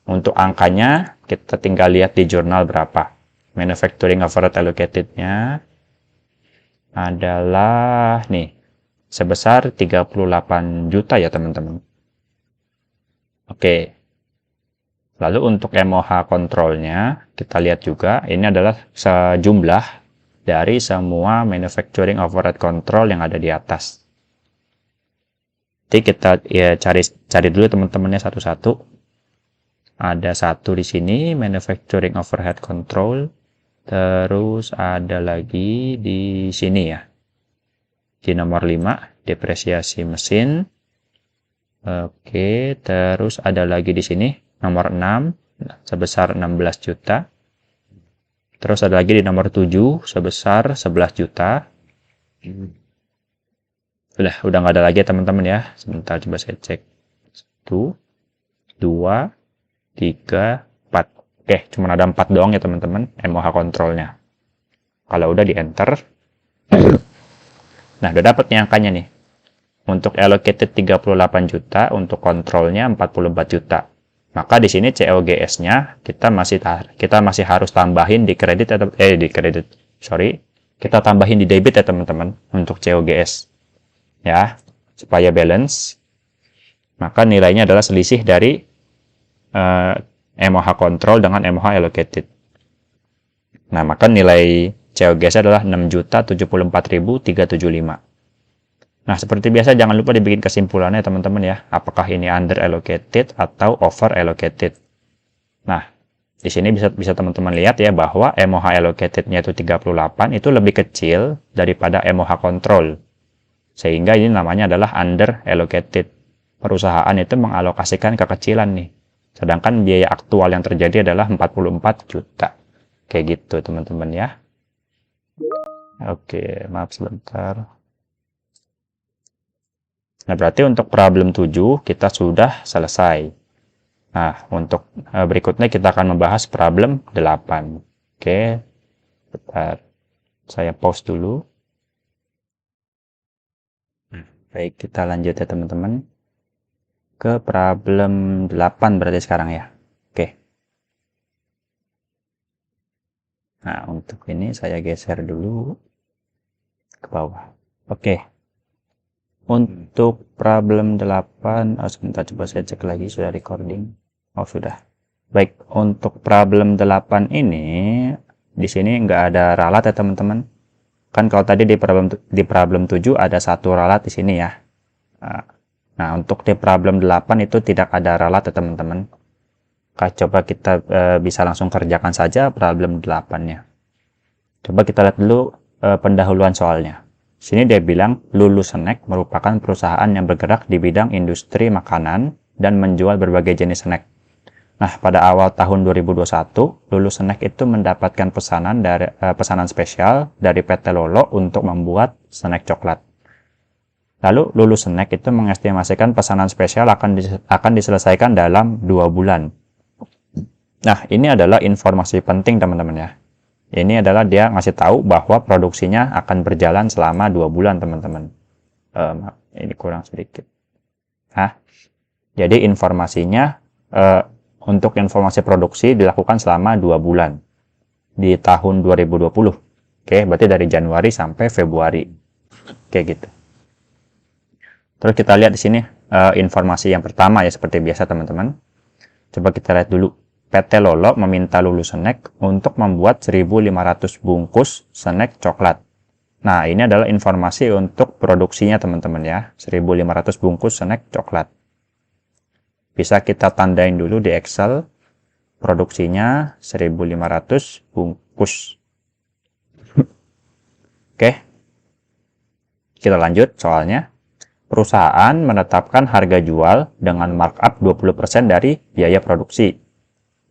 Untuk angkanya kita tinggal lihat di jurnal berapa. Manufacturing overhead allocated-nya adalah nih sebesar 38 juta ya teman-teman. Oke. Lalu untuk MOH kontrolnya, kita lihat juga, ini adalah sejumlah dari semua manufacturing overhead control yang ada di atas. Jadi kita ya cari dulu teman-temannya satu-satu. Ada satu di sini, manufacturing overhead control. Terus ada lagi di sini ya. Di nomor 5, depresiasi mesin. Oke, terus ada lagi di sini. Nomor 6 sebesar 16 juta. Terus ada lagi di nomor 7 sebesar 11 juta. Udah nggak ada lagi ya teman-teman ya. Sebentar coba saya cek. 1, 2, 3, 4. Oke, cuma ada 4 doang ya teman-teman MOH kontrolnya. Kalau udah di enter. Nah, udah dapat nih angkanya nih. Untuk allocated 38 juta, untuk kontrolnya 44 juta. Maka di sini COGS-nya kita masih harus tambahin di kredit atau kita tambahin di debit ya teman-teman untuk COGS. Ya, supaya balance. Maka nilainya adalah selisih dari MOH kontrol dengan MOH allocated. Nah, maka nilai COGS adalah 6.074.375. Nah, seperti biasa jangan lupa dibikin kesimpulannya teman-teman ya. Apakah ini under allocated atau over allocated. Nah, di sini bisa teman-teman lihat ya bahwa MOH allocated-nya itu 38 itu lebih kecil daripada MOH control. Sehingga ini namanya adalah under allocated. Perusahaan itu mengalokasikan kekecilan nih. Sedangkan biaya aktual yang terjadi adalah 44 juta. Kayak gitu teman-teman ya. Oke, maaf sebentar. Nah, berarti untuk problem 7 kita sudah selesai. Nah, untuk berikutnya kita akan membahas problem 8. Oke, bentar. Saya pause dulu. Baik, kita lanjut ya teman-teman. Ke problem 8 berarti sekarang ya. Oke. Nah, untuk ini saya geser dulu ke bawah. Oke. Untuk problem 8, sebentar coba saya cek lagi sudah recording. Oh, sudah. Baik, untuk problem 8 ini di sini nggak ada ralat ya teman-teman. Kan kalau tadi di problem 7 ada satu ralat di sini ya. Nah, untuk di problem 8 itu tidak ada ralat ya teman-teman. Coba kita bisa langsung kerjakan saja problem 8-nya. Coba kita lihat dulu pendahuluan soalnya. Sini dia bilang Lulu Snack merupakan perusahaan yang bergerak di bidang industri makanan dan menjual berbagai jenis snack. Nah, pada awal tahun 2021, Lulu Snack itu mendapatkan pesanan spesial dari PT Lolo untuk membuat snack coklat. Lalu Lulu Snack itu mengestimasikan pesanan spesial akan diselesaikan dalam 2 bulan. Nah, ini adalah informasi penting teman-teman ya. Ini adalah dia ngasih tahu bahwa produksinya akan berjalan selama 2 bulan, teman-teman. Ini kurang sedikit. Jadi informasinya untuk informasi produksi dilakukan selama 2 bulan di tahun 2020. Oke, berarti dari Januari sampai Februari. Oke, gitu. Terus kita lihat di sini informasi yang pertama ya seperti biasa, teman-teman. Coba kita lihat dulu. PT Lolo meminta Lulu Snack untuk membuat 1.500 bungkus snack coklat. Nah, ini adalah informasi untuk produksinya teman-teman ya. 1.500 bungkus snack coklat. Bisa kita tandain dulu di Excel. Produksinya 1.500 bungkus. Oke. Kita lanjut soalnya. Perusahaan menetapkan harga jual dengan markup 20% dari biaya produksi.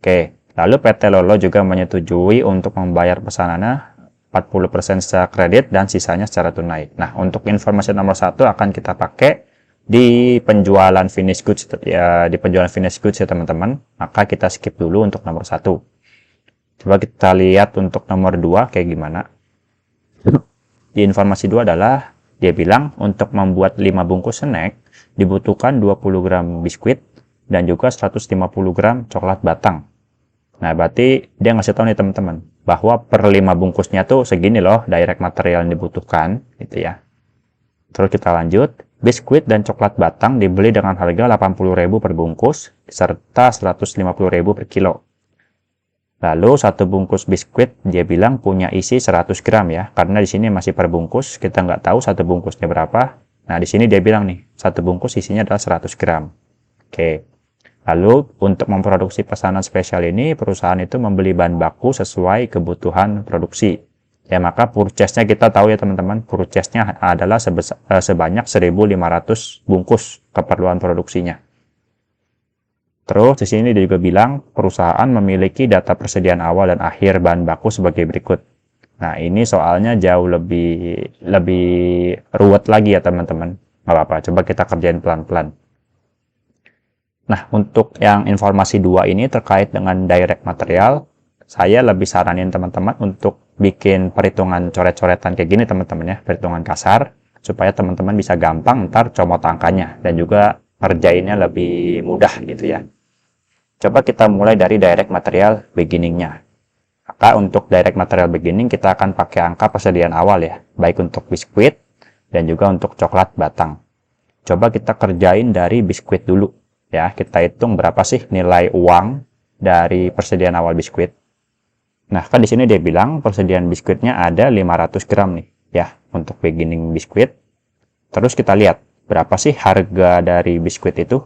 Oke, lalu PT Lolo juga menyetujui untuk membayar pesanannya 40% secara kredit dan sisanya secara tunai. Nah, untuk informasi nomor 1 akan kita pakai di penjualan finish goods ya, ya teman-teman. Maka kita skip dulu untuk nomor 1. Coba kita lihat untuk nomor 2 kayak gimana. Di informasi 2 adalah dia bilang untuk membuat 5 bungkus snack dibutuhkan 20 gram biskuit dan juga 150 gram coklat batang. Nah, berarti dia ngasih tahu nih teman-teman bahwa per 5 bungkusnya tuh segini loh direct material yang dibutuhkan gitu ya. Terus kita lanjut, biskuit dan coklat batang dibeli dengan harga 80.000 per bungkus serta 150.000 per kilo. Lalu satu bungkus biskuit dia bilang punya isi 100 gram ya, karena di sini masih per bungkus, kita nggak tahu satu bungkusnya berapa. Nah, di sini dia bilang nih, satu bungkus isinya adalah 100 gram. Oke. Lalu, untuk memproduksi pesanan spesial ini, perusahaan itu membeli bahan baku sesuai kebutuhan produksi. Ya, maka purchase-nya kita tahu ya teman-teman, purchase-nya adalah sebanyak 1.500 bungkus keperluan produksinya. Terus, di sini dia juga bilang, perusahaan memiliki data persediaan awal dan akhir bahan baku sebagai berikut. Nah, ini soalnya jauh lebih ruwet lagi ya teman-teman. Nggak apa-apa, coba kita kerjain pelan-pelan. Nah, untuk yang informasi 2 ini terkait dengan direct material, saya lebih saranin teman-teman untuk bikin perhitungan coret-coretan kayak gini teman-teman ya, perhitungan kasar, supaya teman-teman bisa gampang ntar comot angkanya dan juga ngerjainnya lebih mudah gitu ya. Coba kita mulai dari direct material beginning-nya. Maka untuk direct material beginning kita akan pakai angka persediaan awal ya, baik untuk biskuit dan juga untuk coklat batang. Coba kita kerjain dari biskuit dulu ya. Kita hitung berapa sih nilai uang dari persediaan awal biskuit. Nah, kan di sini dia bilang persediaan biskuitnya ada 500 gram nih ya untuk beginning biskuit. Terus kita lihat berapa sih harga dari biskuit itu.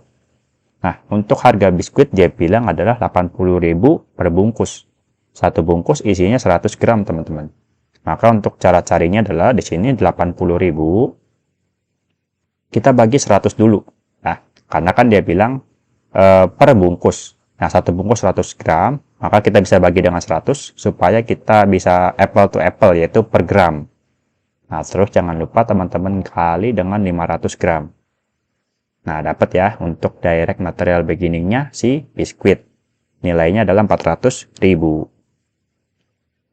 Nah, untuk harga biskuit dia bilang adalah 80.000 per bungkus. Satu bungkus isinya 100 gram, teman-teman. Maka untuk cara carinya adalah di sini 80.000 kita bagi 100 dulu. Nah, karena kan dia bilang per bungkus. Nah, satu bungkus 100 gram, maka kita bisa bagi dengan 100 supaya kita bisa apple to apple, yaitu per gram. Nah, terus jangan lupa teman-teman kali dengan 500 gram. Nah, dapat ya untuk direct material beginning-nya si biskuit. Nilainya adalah 400.000.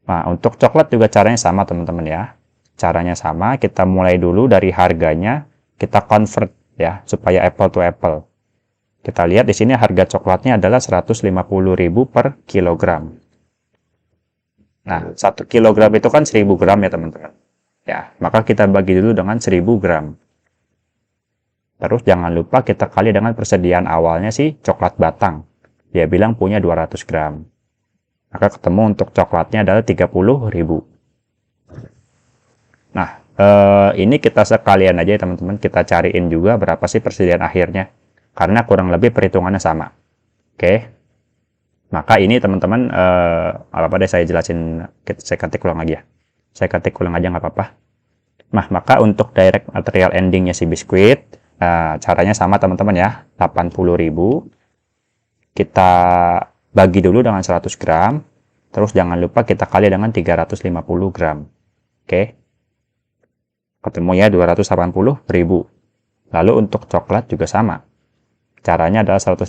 Nah, untuk coklat juga caranya sama, teman-teman ya. Caranya sama, kita mulai dulu dari harganya, kita convert ya, supaya apple to apple. Kita lihat di sini harga coklatnya adalah 150.000 per kilogram. Nah, 1 kilogram itu kan 1000 gram ya, teman-teman. Ya, maka kita bagi dulu dengan 1000 gram. Terus jangan lupa kita kali dengan persediaan awalnya si coklat batang. Dia bilang punya 200 gram. Maka ketemu untuk coklatnya adalah 30.000. Nah, ini kita sekalian aja ya teman-teman. Kita cariin juga berapa sih persediaan akhirnya. Karena kurang lebih perhitungannya sama. Oke. Maka ini teman-teman, apa deh saya jelasin, saya ketik ulang lagi ya. Saya ketik ulang aja nggak apa-apa. Nah, maka untuk direct material endingnya si biskuit, caranya sama teman-teman ya. 80.000. Kita bagi dulu dengan 100 gram, terus jangan lupa kita kali dengan 350 gram. Oke. Ketemu ya 280.000. Lalu untuk coklat juga sama. Caranya adalah 150.000.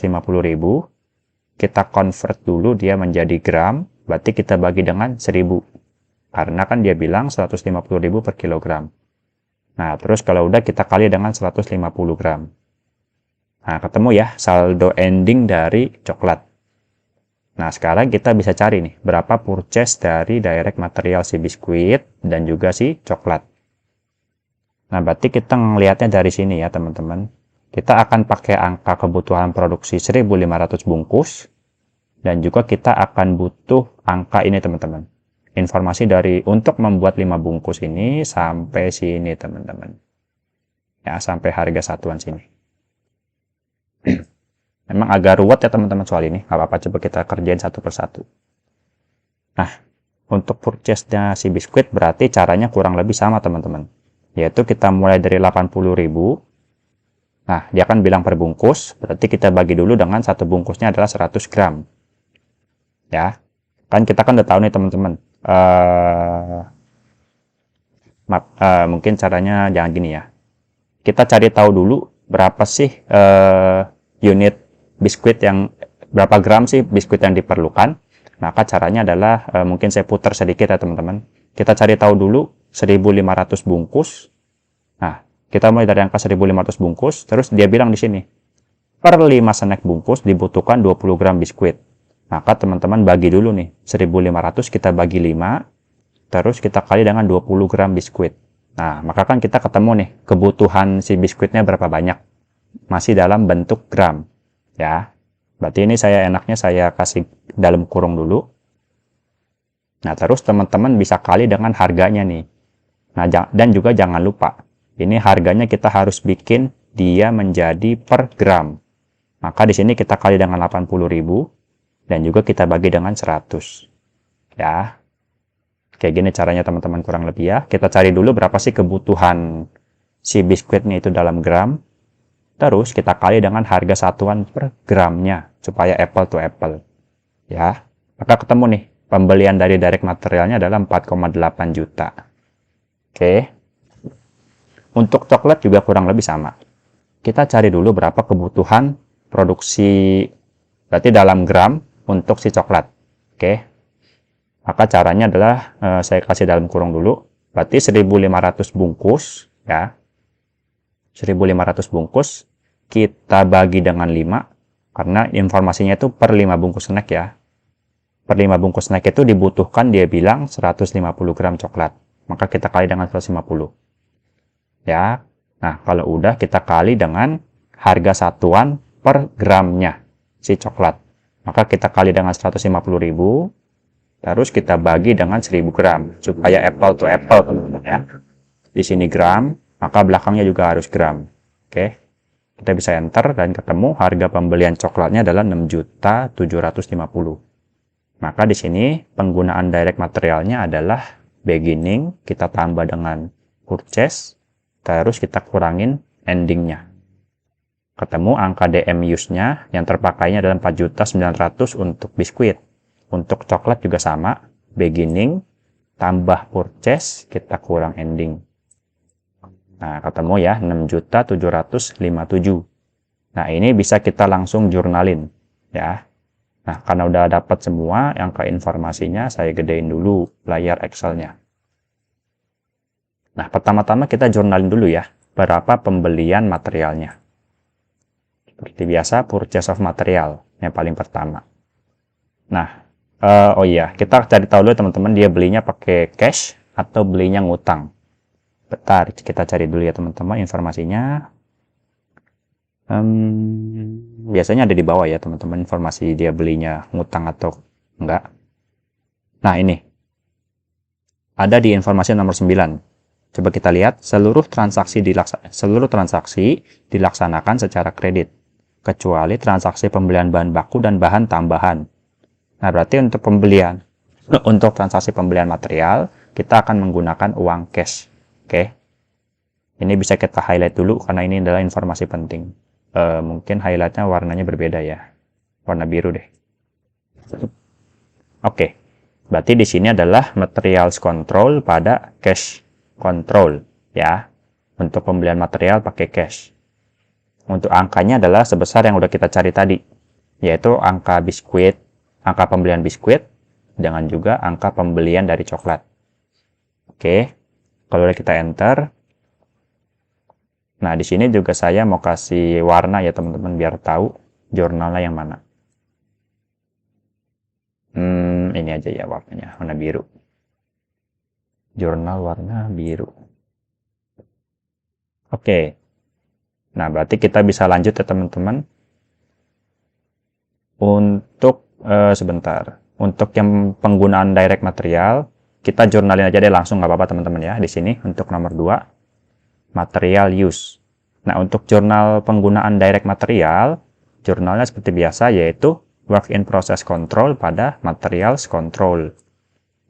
Kita convert dulu dia menjadi gram, berarti kita bagi dengan 1000. Karena kan dia bilang 150.000 per kilogram. Nah, terus kalau udah kita kali dengan 150 gram. Nah, ketemu ya saldo ending dari coklat. Nah, sekarang kita bisa cari nih, berapa purchase dari direct material si biskuit dan juga si coklat. Nah, berarti kita ngelihatnya dari sini ya, teman-teman. Kita akan pakai angka kebutuhan produksi 1.500 bungkus, dan juga kita akan butuh angka ini, teman-teman. Informasi dari untuk membuat 5 bungkus ini sampai sini, teman-teman. Ya, sampai harga satuan sini. Memang agak ruwet ya teman-teman soal ini. Nggak apa-apa, coba kita kerjain satu persatu. Nah, untuk purchase-nya si biskuit berarti caranya kurang lebih sama teman-teman. Yaitu kita mulai dari 80.000. Nah, dia kan bilang per bungkus. Berarti kita bagi dulu dengan satu bungkusnya adalah 100 gram. Ya, kan kita kan udah tahu nih teman-teman. Mungkin caranya jangan gini ya. Kita cari tahu dulu berapa sih unit biskuit yang berapa gram sih biskuit yang diperlukan. Maka caranya adalah mungkin saya putar sedikit ya teman-teman. Kita cari tahu dulu 1.500 bungkus. Nah, kita mulai dari angka 1.500 bungkus. Terus dia bilang di sini per 5 snack bungkus dibutuhkan 20 gram biskuit. Maka teman-teman bagi dulu nih 1.500 kita bagi 5. Terus kita kali dengan 20 gram biskuit. Nah, maka kan kita ketemu nih kebutuhan si biskuitnya berapa banyak. Masih dalam bentuk gram. Ya, berarti ini enaknya saya kasih dalam kurung dulu. Nah, terus teman-teman bisa kali dengan harganya nih. Nah, dan juga jangan lupa, ini harganya kita harus bikin dia menjadi per gram. Maka di sini kita kali dengan 80.000 dan juga kita bagi dengan 100. Ya, kayak gini caranya teman-teman kurang lebih ya. Kita cari dulu berapa sih kebutuhan si biskuitnya itu dalam gram. Terus kita kali dengan harga satuan per gramnya supaya apple to apple. Ya, maka ketemu nih pembelian dari direct materialnya adalah 4,8 juta. Oke. Untuk coklat juga kurang lebih sama. Kita cari dulu berapa kebutuhan produksi berarti dalam gram untuk si coklat. Oke. Maka caranya adalah saya kasih dalam kurung dulu. Berarti 1.500 bungkus ya. 1.500 bungkus, kita bagi dengan 5, karena informasinya itu per 5 bungkus snack ya. Per 5 bungkus snack itu dibutuhkan, dia bilang 150 gram coklat. Maka kita kali dengan 150. Ya. Nah, kalau udah kita kali dengan harga satuan per gramnya si coklat. Maka kita kali dengan 150.000, terus kita bagi dengan 1000 gram supaya apple to apple, teman-teman ya. Di sini gram, maka belakangnya juga harus gram. Oke. Kita bisa enter dan ketemu harga pembelian coklatnya adalah 6.750.000. Maka di sini penggunaan direct materialnya adalah beginning, kita tambah dengan purchase, terus kita kurangin endingnya. Ketemu angka DM use-nya yang terpakainya adalah 4.900.000 untuk biskuit. Untuk coklat juga sama, beginning, tambah purchase, kita kurang ending. Nah, ketemu ya, 6.757.000. Nah, ini bisa kita langsung jurnalin ya. Nah, karena udah dapat semua angka informasinya, saya gedein dulu layar Excel-nya. Nah, pertama-tama kita jurnalin dulu ya, berapa pembelian materialnya. Seperti biasa, purchase of material yang paling pertama. Nah, oh iya, kita cari tahu dulu teman-teman, dia belinya pakai cash atau belinya ngutang. Bentar, kita cari dulu ya teman-teman informasinya. Biasanya ada di bawah ya teman-teman, informasi dia belinya ngutang atau enggak. Nah, ini ada di informasi nomor 9. Coba kita lihat, seluruh transaksi dilaksanakan secara kredit, kecuali transaksi pembelian bahan baku dan bahan tambahan. Nah, berarti untuk untuk transaksi pembelian material, kita akan menggunakan uang cash. Oke. Ini bisa kita highlight dulu karena ini adalah informasi penting. Mungkin highlightnya warnanya berbeda ya. Warna biru deh. Oke. Berarti di sini adalah materials control pada cash control ya. Untuk pembelian material pakai cash. Untuk angkanya adalah sebesar yang udah kita cari tadi, yaitu angka biskuit, angka pembelian biskuit dengan juga angka pembelian dari coklat. Oke. Kalau kita enter, nah di sini juga saya mau kasih warna ya teman-teman biar tahu jurnalnya yang mana. Ini aja ya warnanya, warna biru. Jurnal warna biru. Oke. Nah berarti kita bisa lanjut ya teman-teman. Untuk sebentar, untuk yang penggunaan direct material, kita jurnalin aja deh langsung, nggak apa-apa teman-teman ya. Di sini untuk nomor 2, material use. Nah, untuk jurnal penggunaan direct material, jurnalnya seperti biasa, yaitu work in process control pada materials control.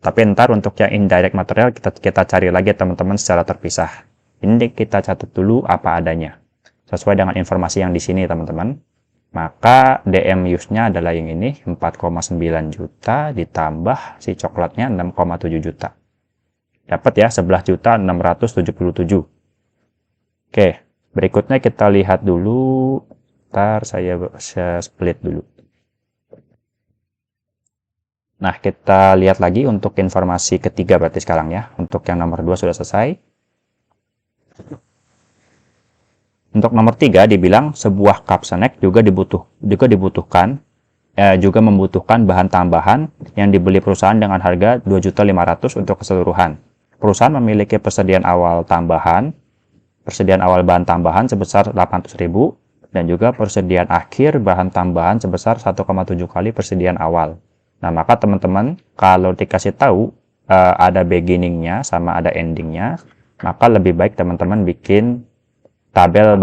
Tapi ntar untuk yang indirect material, kita cari lagi teman-teman secara terpisah. Ini kita catat dulu apa adanya, sesuai dengan informasi yang di sini teman-teman. Maka DM use-nya adalah yang ini, 4,9 juta ditambah si coklatnya 6,7 juta. Dapat ya, 11.677. Oke, berikutnya kita lihat dulu. Ntar saya split dulu. Nah, kita lihat lagi untuk informasi ketiga berarti sekarang ya. Untuk yang nomor 2 sudah selesai. Untuk nomor 3 dibilang sebuah cup snack juga membutuhkan bahan tambahan yang dibeli perusahaan dengan harga 2.500.000 untuk keseluruhan. Perusahaan memiliki persediaan awal bahan tambahan sebesar 800.000 dan juga persediaan akhir bahan tambahan sebesar 1,7 kali persediaan awal. Nah, maka teman-teman kalau dikasih tahu ada beginningnya sama ada endingnya, maka lebih baik teman-teman bikin tabel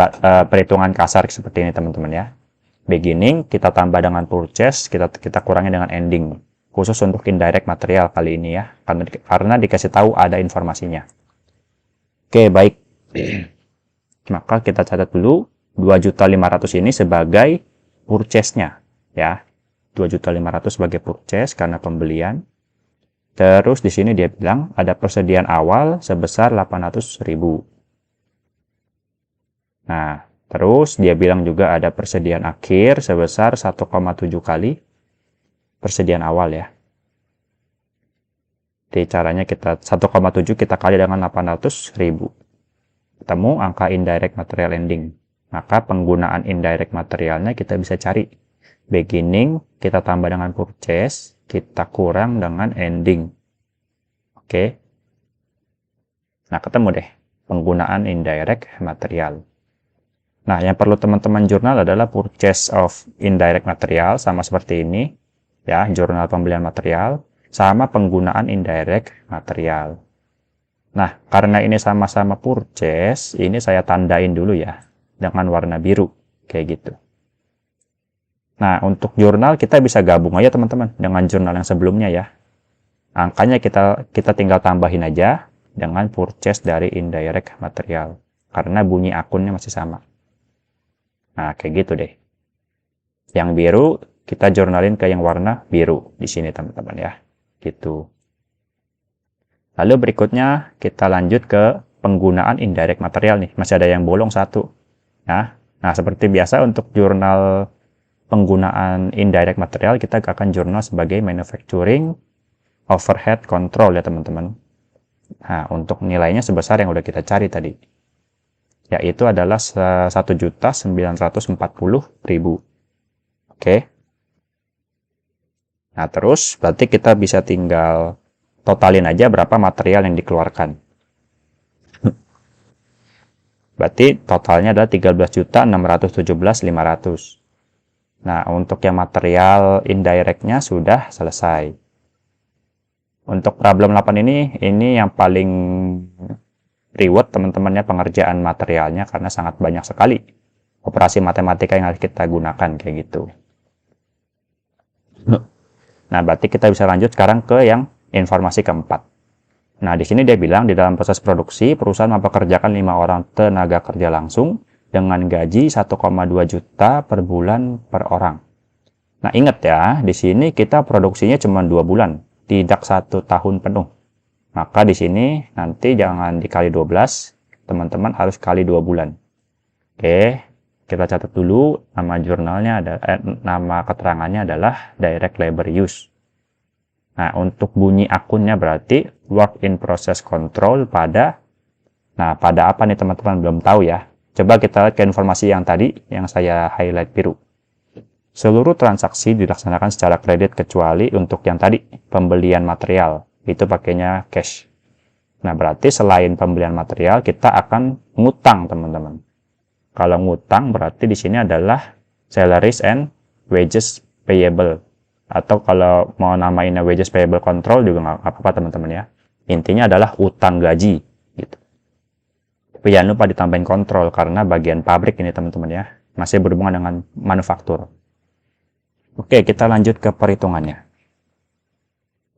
perhitungan kasar seperti ini teman-teman ya. Beginning kita tambah dengan purchase, kita kurangi dengan ending. Khusus untuk indirect material kali ini ya, karena dikasih tahu ada informasinya. Oke, baik. Maka kita catat dulu 2.500.000 ini sebagai purchase-nya ya. 2.500.000 sebagai purchase karena pembelian. Terus di sini dia bilang ada persediaan awal sebesar 800.000. Nah, terus dia bilang juga ada persediaan akhir sebesar 1,7 kali persediaan awal ya. Jadi caranya kita 1,7 kita kali dengan 800.000. ketemu angka indirect material ending. Maka penggunaan indirect materialnya kita bisa cari. Beginning kita tambah dengan purchase, kita kurang dengan ending. Oke. Nah, ketemu deh penggunaan indirect material. Nah, yang perlu teman-teman jurnal adalah purchase of indirect material, sama seperti ini. Ya, jurnal pembelian material, sama penggunaan indirect material. Nah, karena ini sama-sama purchase, ini saya tandain dulu ya, dengan warna biru, kayak gitu. Nah, untuk jurnal kita bisa gabung aja teman-teman, dengan jurnal yang sebelumnya ya. Angkanya kita tinggal tambahin aja, dengan purchase dari indirect material. Karena bunyi akunnya masih sama. Nah, kayak gitu deh. Yang biru kita jurnalin ke yang warna biru di sini teman-teman ya. Gitu. Lalu berikutnya kita lanjut ke penggunaan indirect material nih. Masih ada yang bolong satu. Ya. Nah, seperti biasa untuk jurnal penggunaan indirect material kita akan jurnal sebagai manufacturing overhead control ya teman-teman. Nah, untuk nilainya sebesar yang udah kita cari tadi. Yaitu adalah 1.940.000. Oke. Nah, terus berarti kita bisa tinggal totalin aja berapa material yang dikeluarkan. Berarti totalnya adalah 13.617.500. Nah, untuk yang material indirectnya sudah selesai. Untuk problem 8 ini yang paling reward teman-temannya pengerjaan materialnya karena sangat banyak sekali operasi matematika yang harus kita gunakan kayak gitu. Nah, berarti kita bisa lanjut sekarang ke yang informasi keempat. Nah, di sini dia bilang di dalam proses produksi, perusahaan mempekerjakan 5 orang tenaga kerja langsung dengan gaji 1,2 juta per bulan per orang. Nah, ingat ya, di sini kita produksinya cuma 2 bulan, tidak 1 tahun penuh. Maka di sini nanti jangan dikali 12, teman-teman harus kali 2 bulan. Oke, kita catat dulu nama jurnalnya nama keterangannya adalah direct labor use. Nah, untuk bunyi akunnya berarti work in process control pada apa nih teman-teman belum tahu ya. Coba kita lihat ke informasi yang tadi yang saya highlight biru. Seluruh transaksi dilaksanakan secara kredit kecuali untuk yang tadi, pembelian material. Itu pakainya cash. Nah, berarti selain pembelian material, kita akan ngutang, teman-teman. Kalau ngutang, berarti di sini adalah salaries and wages payable. Atau kalau mau namainnya wages payable control juga nggak apa-apa, teman-teman ya. Intinya adalah utang gaji. Gitu. Tapi jangan lupa ditambahin kontrol, karena bagian pabrik ini, teman-teman ya. Masih berhubungan dengan manufaktur. Oke, kita lanjut ke perhitungannya.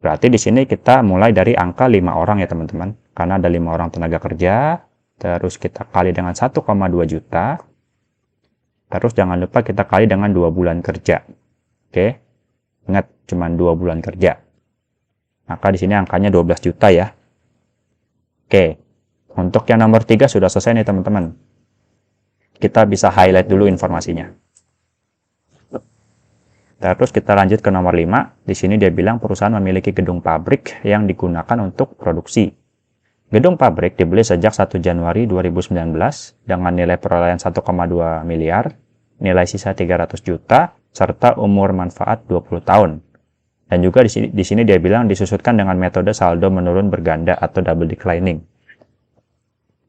Berarti di sini kita mulai dari angka 5 orang ya teman-teman. Karena ada 5 orang tenaga kerja. Terus kita kali dengan 1,2 juta. Terus jangan lupa kita kali dengan 2 bulan kerja. Oke. Ingat, cuma 2 bulan kerja. Maka di sini angkanya 12 juta ya. Oke. Untuk yang nomor 3 sudah selesai nih teman-teman. Kita bisa highlight dulu informasinya. Terus kita lanjut ke nomor 5. Di sini dia bilang perusahaan memiliki gedung pabrik yang digunakan untuk produksi. Gedung pabrik dibeli sejak 1 Januari 2019 dengan nilai perolehan 1,2 miliar, nilai sisa 300 juta, serta umur manfaat 20 tahun. Dan juga di sini dia bilang disusutkan dengan metode saldo menurun berganda atau double declining.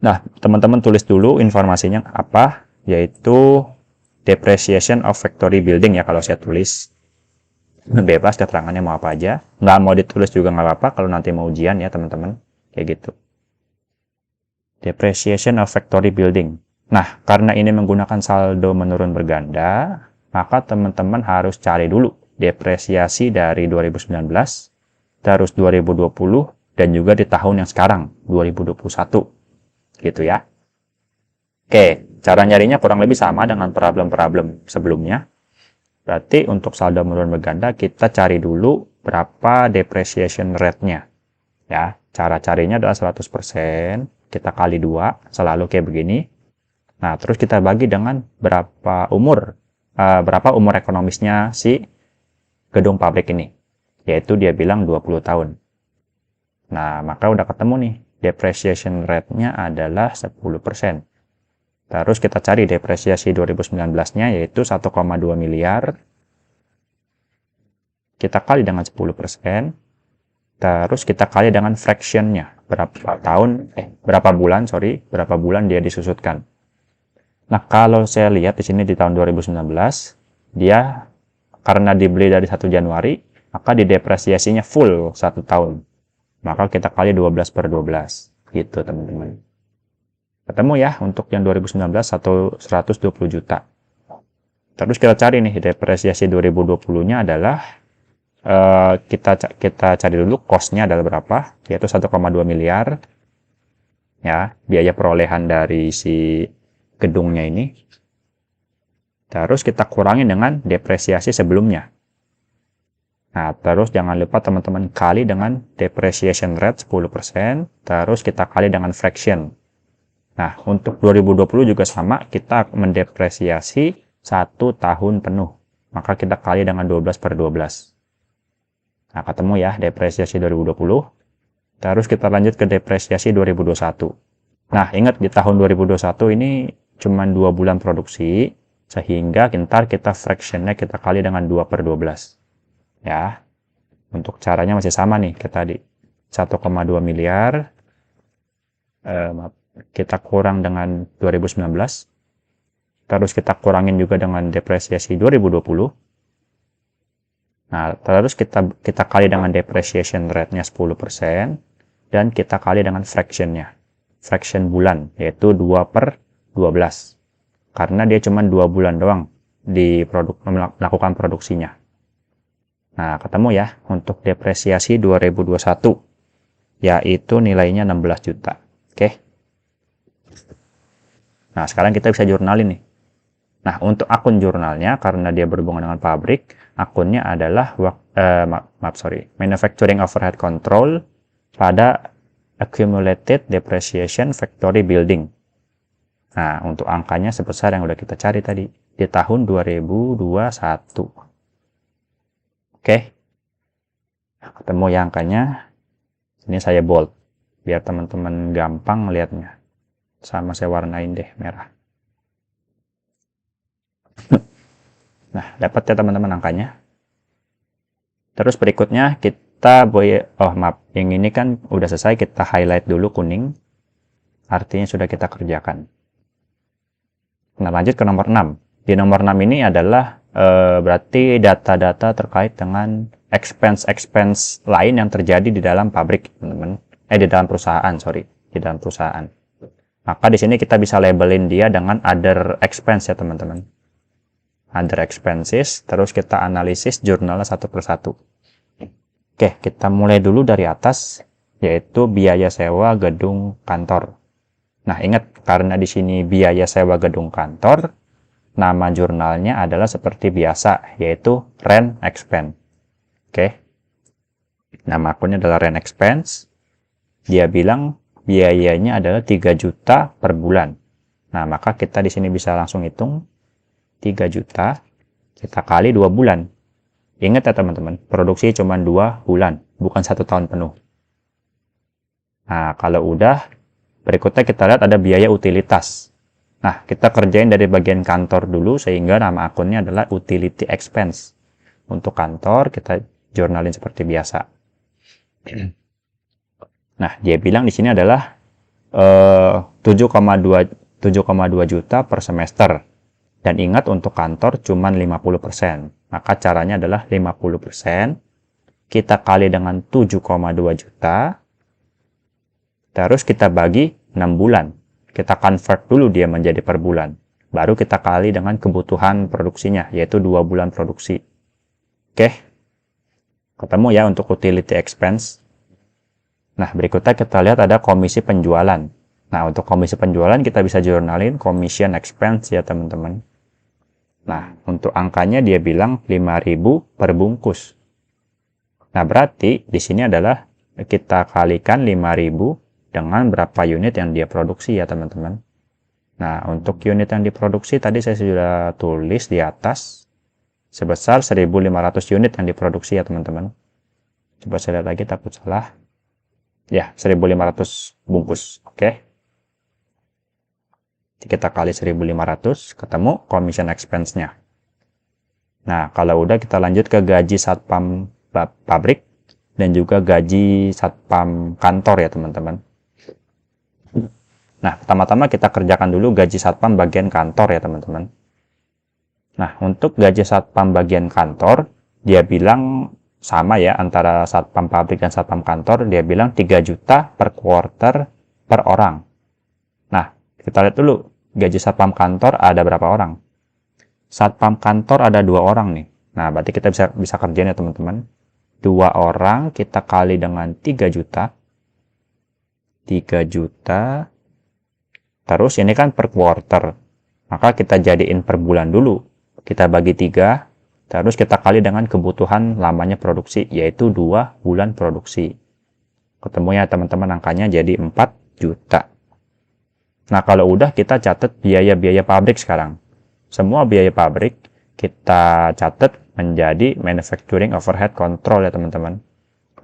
Nah, teman-teman tulis dulu informasinya apa, yaitu depreciation of factory building ya kalau saya tulis. Bebas keterangannya mau apa aja. Nggak mau ditulis juga nggak apa-apa kalau nanti mau ujian ya teman-teman. Kayak gitu. Depreciation of factory building. Nah, karena ini menggunakan saldo menurun berganda, maka teman-teman harus cari dulu depresiasi dari 2019, terus 2020, dan juga di tahun yang sekarang, 2021. Gitu ya. Oke, cara nyarinya kurang lebih sama dengan problem-problem sebelumnya. Berarti untuk saldo menurun berganda kita cari dulu berapa depreciation rate-nya. Ya, cara carinya adalah 100%, kita kali 2, selalu kayak begini. Nah, terus kita bagi dengan berapa umur ekonomisnya si gedung pabrik ini. Yaitu dia bilang 20 tahun. Nah, maka udah ketemu nih depreciation rate-nya adalah 10%. Terus kita cari depresiasi 2019-nya yaitu 1,2 miliar. Kita kali dengan 10%. Terus kita kali dengan fraction-nya. Berapa bulan dia disusutkan. Nah, kalau saya lihat di sini di tahun 2019, dia karena dibeli dari 1 Januari, maka didepresiasinya full 1 tahun. Maka kita kali 12/12. Gitu, teman-teman. Ketemu ya untuk yang 2019 120 juta. Terus kita cari nih depresiasi 2020-nya adalah kita cari dulu cost-nya adalah berapa, yaitu 1,2 miliar. Ya, biaya perolehan dari si gedungnya ini. Terus kita kurangi dengan depresiasi sebelumnya. Nah, terus jangan lupa teman-teman kali dengan depreciation rate 10%, terus kita kali dengan fraction. Nah, untuk 2020 juga sama, kita mendepresiasi 1 tahun penuh. Maka kita kali dengan 12/12. Nah, ketemu ya depresiasi 2020. Terus kita lanjut ke depresiasi 2021. Nah, ingat di tahun 2021 ini cuma 2 bulan produksi, sehingga ntar kita fraction-nya kita kali dengan 2/12. Ya, untuk caranya masih sama nih, kita di 1,2 miliar, kita kurang dengan 2019, terus kita kurangin juga dengan depresiasi 2020. Nah, terus kita kali dengan depreciation rate-nya 10%, dan kita kali dengan fraction-nya. Fraction bulan, yaitu 2/12. Karena dia cuma 2 bulan doang melakukan produksinya. Nah, ketemu ya untuk depresiasi 2021, yaitu nilainya 16 juta. Oke. Nah, sekarang kita bisa jurnalin nih. Nah, untuk akun jurnalnya, karena dia berhubungan dengan pabrik, akunnya adalah Manufacturing Overhead Control pada Accumulated Depreciation Factory Building. Nah, untuk angkanya sebesar yang udah kita cari tadi, di tahun 2021. Oke. Nah, ketemu ya angkanya. Ini saya bold, biar teman-teman gampang melihatnya. Sama saya warnain deh, merah. Nah, dapat ya teman-teman angkanya. Terus berikutnya yang ini kan udah selesai, kita highlight dulu kuning. Artinya sudah kita kerjakan. Nah, lanjut ke nomor 6. Di nomor 6 ini adalah berarti data-data terkait dengan expense lain yang terjadi di dalam pabrik, teman-teman. Di dalam perusahaan, di dalam perusahaan. Maka di sini kita bisa labelin dia dengan other expense ya, teman-teman. Other expenses, terus kita analisis jurnalnya satu persatu. Oke, kita mulai dulu dari atas, yaitu biaya sewa gedung kantor. Nah, ingat, karena di sini biaya sewa gedung kantor, nama jurnalnya adalah seperti biasa, yaitu rent expense. Oke. Nama akunnya adalah rent expense. Dia bilang biayanya adalah 3 juta per bulan. Nah, maka kita di sini bisa langsung hitung 3 juta kita kali 2 bulan. Ingat ya teman-teman, produksi cuma 2 bulan, bukan 1 tahun penuh. Nah, kalau udah, berikutnya kita lihat ada biaya utilitas. Nah, kita kerjain dari bagian kantor dulu, sehingga nama akunnya adalah utility expense. Untuk kantor, kita jurnalin seperti biasa. Nah, dia bilang di sini adalah 7,2 juta per semester. Dan ingat, untuk kantor cuma 50%. Maka caranya adalah 50%. Kita kali dengan 7,2 juta. Terus kita bagi 6 bulan. Kita convert dulu dia menjadi per bulan. Baru kita kali dengan kebutuhan produksinya, yaitu 2 bulan produksi. Oke. Ketemu ya untuk utility expense. Nah, berikutnya kita lihat ada komisi penjualan. Nah, untuk komisi penjualan kita bisa jurnalin commission expense ya, teman-teman. Nah, untuk angkanya dia bilang 5.000 per bungkus. Nah, berarti di sini adalah kita kalikan 5.000 dengan berapa unit yang dia produksi ya, teman-teman. Nah, untuk unit yang diproduksi tadi saya sudah tulis di atas sebesar 1.500 unit yang diproduksi ya, teman-teman. Coba saya lihat lagi, takut salah. Ya, 1.500 bungkus. Oke. Kita kali 1.500, ketemu commission expense-nya. Nah, kalau udah kita lanjut ke gaji satpam pabrik dan juga gaji satpam kantor ya, teman-teman. Nah, pertama-tama kita kerjakan dulu gaji satpam bagian kantor ya, teman-teman. Nah, untuk gaji satpam bagian kantor, dia bilang sama ya, antara satpam pabrik dan satpam kantor, dia bilang 3 juta per quarter per orang. Nah, kita lihat dulu, gaji satpam kantor ada berapa orang? Satpam kantor ada 2 orang nih. Nah, berarti kita bisa kerjain ya, teman-teman. 2 orang kita kali dengan 3 juta. 3 juta. Terus ini kan per quarter. Maka kita jadiin per bulan dulu. Kita bagi 3. Terus kita kali dengan kebutuhan lamanya produksi, yaitu 2 bulan produksi. Ketemu ya, teman-teman, angkanya jadi 4 juta. Nah, kalau udah kita catat biaya-biaya pabrik sekarang. Semua biaya pabrik kita catat menjadi manufacturing overhead control ya, teman-teman.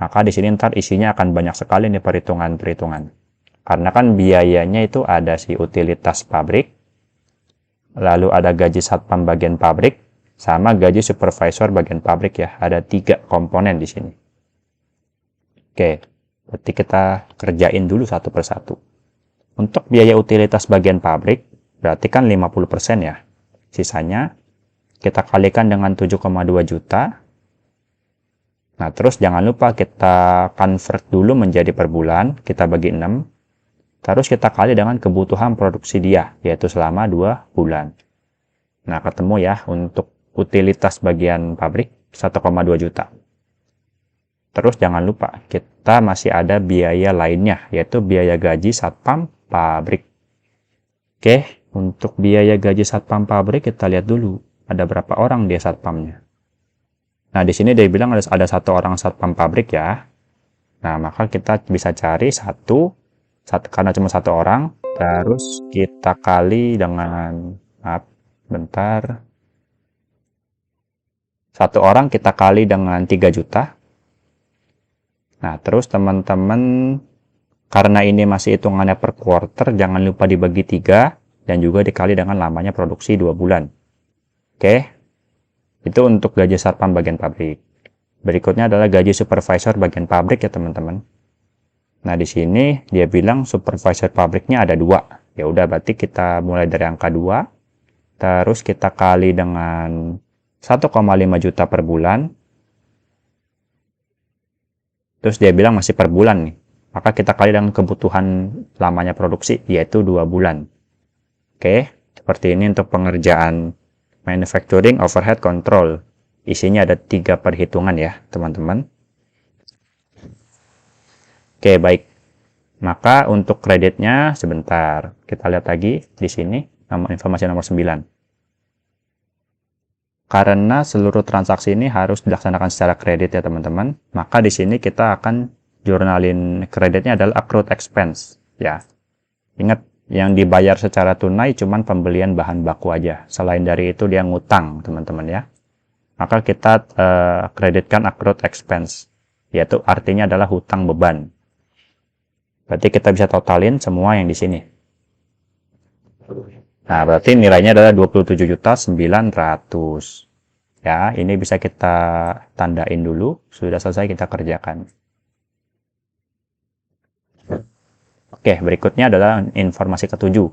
Maka di sini ntar isinya akan banyak sekali nih perhitungan-perhitungan. Karena kan biayanya itu ada si utilitas pabrik, lalu ada gaji satpam bagian pabrik, sama gaji supervisor bagian pabrik ya. Ada 3 komponen di sini. Oke, berarti kita kerjain dulu satu persatu. Untuk biaya utilitas bagian pabrik, berarti kan 50% ya. Sisanya kita kalikan dengan 7,2 juta. Nah, terus jangan lupa kita convert dulu menjadi per bulan. Kita bagi 6. Terus kita kali dengan kebutuhan produksi dia, yaitu selama 2 bulan. Nah, ketemu ya untuk utilitas bagian pabrik 1,2 juta. Terus jangan lupa, kita masih ada biaya lainnya, yaitu biaya gaji satpam pabrik. Oke, untuk biaya gaji satpam pabrik kita lihat dulu, ada berapa orang dia satpamnya. Nah, di sini dia bilang ada 1 orang satpam pabrik ya. Nah, maka kita bisa cari satu karena cuma 1 orang, terus kita kali dengan, maaf, bentar. 1 orang kita kali dengan 3 juta. Nah, terus teman-teman, karena ini masih hitungannya per quarter, jangan lupa dibagi 3 dan juga dikali dengan lamanya produksi 2 bulan. Oke, itu untuk gaji satpam bagian pabrik. Berikutnya adalah gaji supervisor bagian pabrik ya, teman-teman. Nah, di sini dia bilang supervisor pabriknya ada 2. Ya udah, berarti kita mulai dari angka 2, terus kita kali dengan 1,5 juta per bulan. Terus dia bilang masih per bulan nih. Maka kita kali dengan kebutuhan lamanya produksi, yaitu 2 bulan. Oke, seperti ini untuk pengerjaan manufacturing overhead control. Isinya ada 3 perhitungan ya, teman-teman. Oke, baik. Maka untuk kreditnya sebentar. Kita lihat lagi di sini, informasi nomor 9. Karena seluruh transaksi ini harus dilaksanakan secara kredit ya, teman-teman. Maka di sini kita akan jurnalin kreditnya adalah accrued expense ya. Ingat, yang dibayar secara tunai cuman pembelian bahan baku aja. Selain dari itu dia ngutang, teman-teman ya. Maka kita kreditkan accrued expense, yaitu artinya adalah hutang beban. Berarti kita bisa totalin semua yang di sini. Nah, berarti nilainya adalah 27.900.000. Ya, ini bisa kita tandain dulu. Sudah selesai kita kerjakan. Oke, berikutnya adalah informasi ketujuh.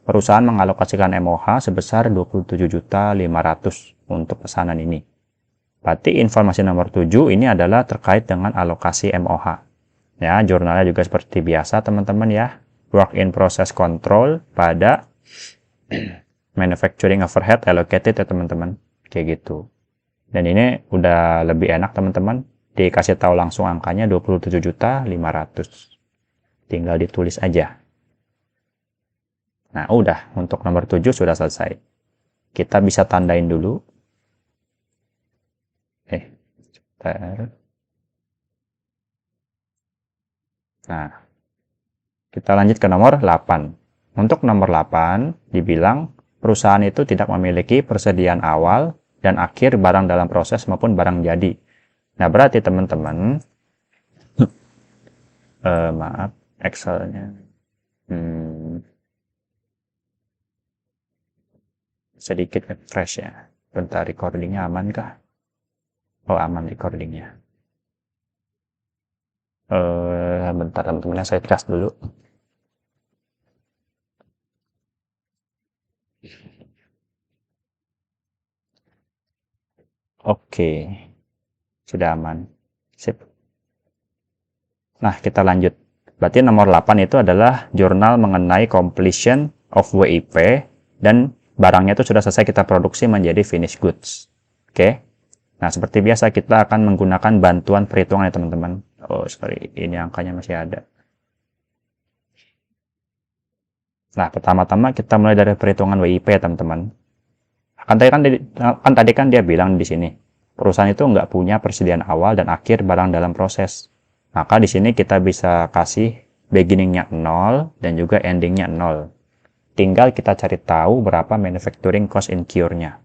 Perusahaan mengalokasikan MOH sebesar 27.500.000 untuk pesanan ini. Berarti informasi nomor 7 ini adalah terkait dengan alokasi MOH. Ya, jurnalnya juga seperti biasa, teman-teman ya. Work in process control pada manufacturing overhead allocated ya, teman-teman. Kayak gitu. Dan ini udah lebih enak, teman-teman. Dikasih tahu langsung angkanya 27.500.000. Tinggal ditulis aja. Nah, udah. Untuk nomor 7 sudah selesai. Kita bisa tandain dulu. Sebentar. Nah, kita lanjut ke nomor 8. Untuk nomor 8, dibilang perusahaan itu tidak memiliki persediaan awal dan akhir barang dalam proses maupun barang jadi. Nah, berarti teman-teman, Maaf, Excel-nya. Sedikit nge-crash ya. Bentar, recordingnya aman kah? Oh, aman recordingnya. Bentar teman-teman, saya tes dulu. Oke, sudah aman. Sip. Nah, kita lanjut. Berarti nomor 8 itu adalah jurnal mengenai completion of WIP dan barangnya itu sudah selesai kita produksi menjadi finished goods. Oke. Nah, seperti biasa kita akan menggunakan bantuan perhitungan ya teman-teman. Oh, sorry, ini angkanya masih ada. Nah, pertama-tama kita mulai dari perhitungan WIP ya teman-teman. Tadi kan dia bilang di sini, perusahaan itu nggak punya persediaan awal dan akhir barang dalam proses. Maka di sini kita bisa kasih beginning-nya 0 dan juga ending-nya 0. Tinggal kita cari tahu berapa manufacturing cost incurred-nya.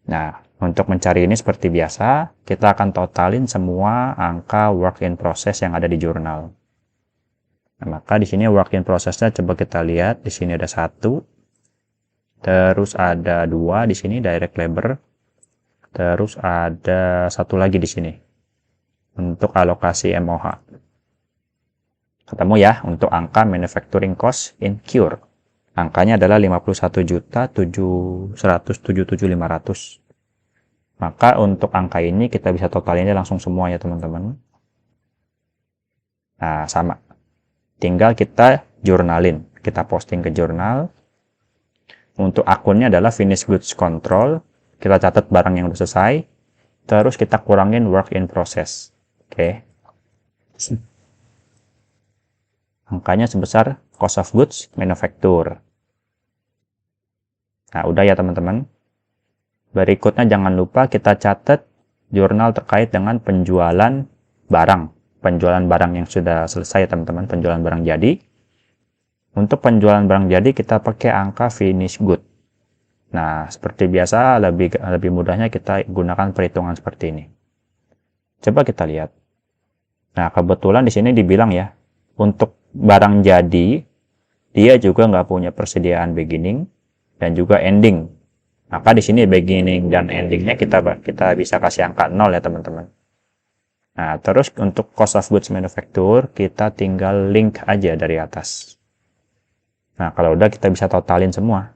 Nah, untuk mencari ini seperti biasa, kita akan totalin semua angka work in process yang ada di jurnal. Nah, maka di sini work in process-nya coba kita lihat, di sini ada 1, terus ada 2 di sini direct labor, terus ada 1 lagi di sini untuk alokasi MOH. Ketemu ya untuk angka manufacturing cost incurred. Angkanya adalah 51.777.500. Maka untuk angka ini kita bisa totalinnya langsung semua ya teman-teman. Nah, sama. Tinggal kita jurnalin. Kita posting ke jurnal. Untuk akunnya adalah finish goods control. Kita catat barang yang sudah selesai. Terus kita kurangin work in process. Oke. Angkanya sebesar cost of goods manufacture. Nah, udah ya teman-teman. Berikutnya jangan lupa kita catat jurnal terkait dengan penjualan barang. Penjualan barang yang sudah selesai ya teman-teman, penjualan barang jadi. Untuk penjualan barang jadi kita pakai angka finish good. Nah, seperti biasa lebih mudahnya kita gunakan perhitungan seperti ini. Coba kita lihat. Nah, kebetulan di sini dibilang ya, untuk barang jadi dia juga nggak punya persediaan beginning dan juga ending. Maka di sini beginning dan endingnya kita bisa kasih angka 0 ya teman-teman. Nah, terus untuk cost of goods manufacture kita tinggal link aja dari atas. Nah, kalau udah kita bisa totalin semua.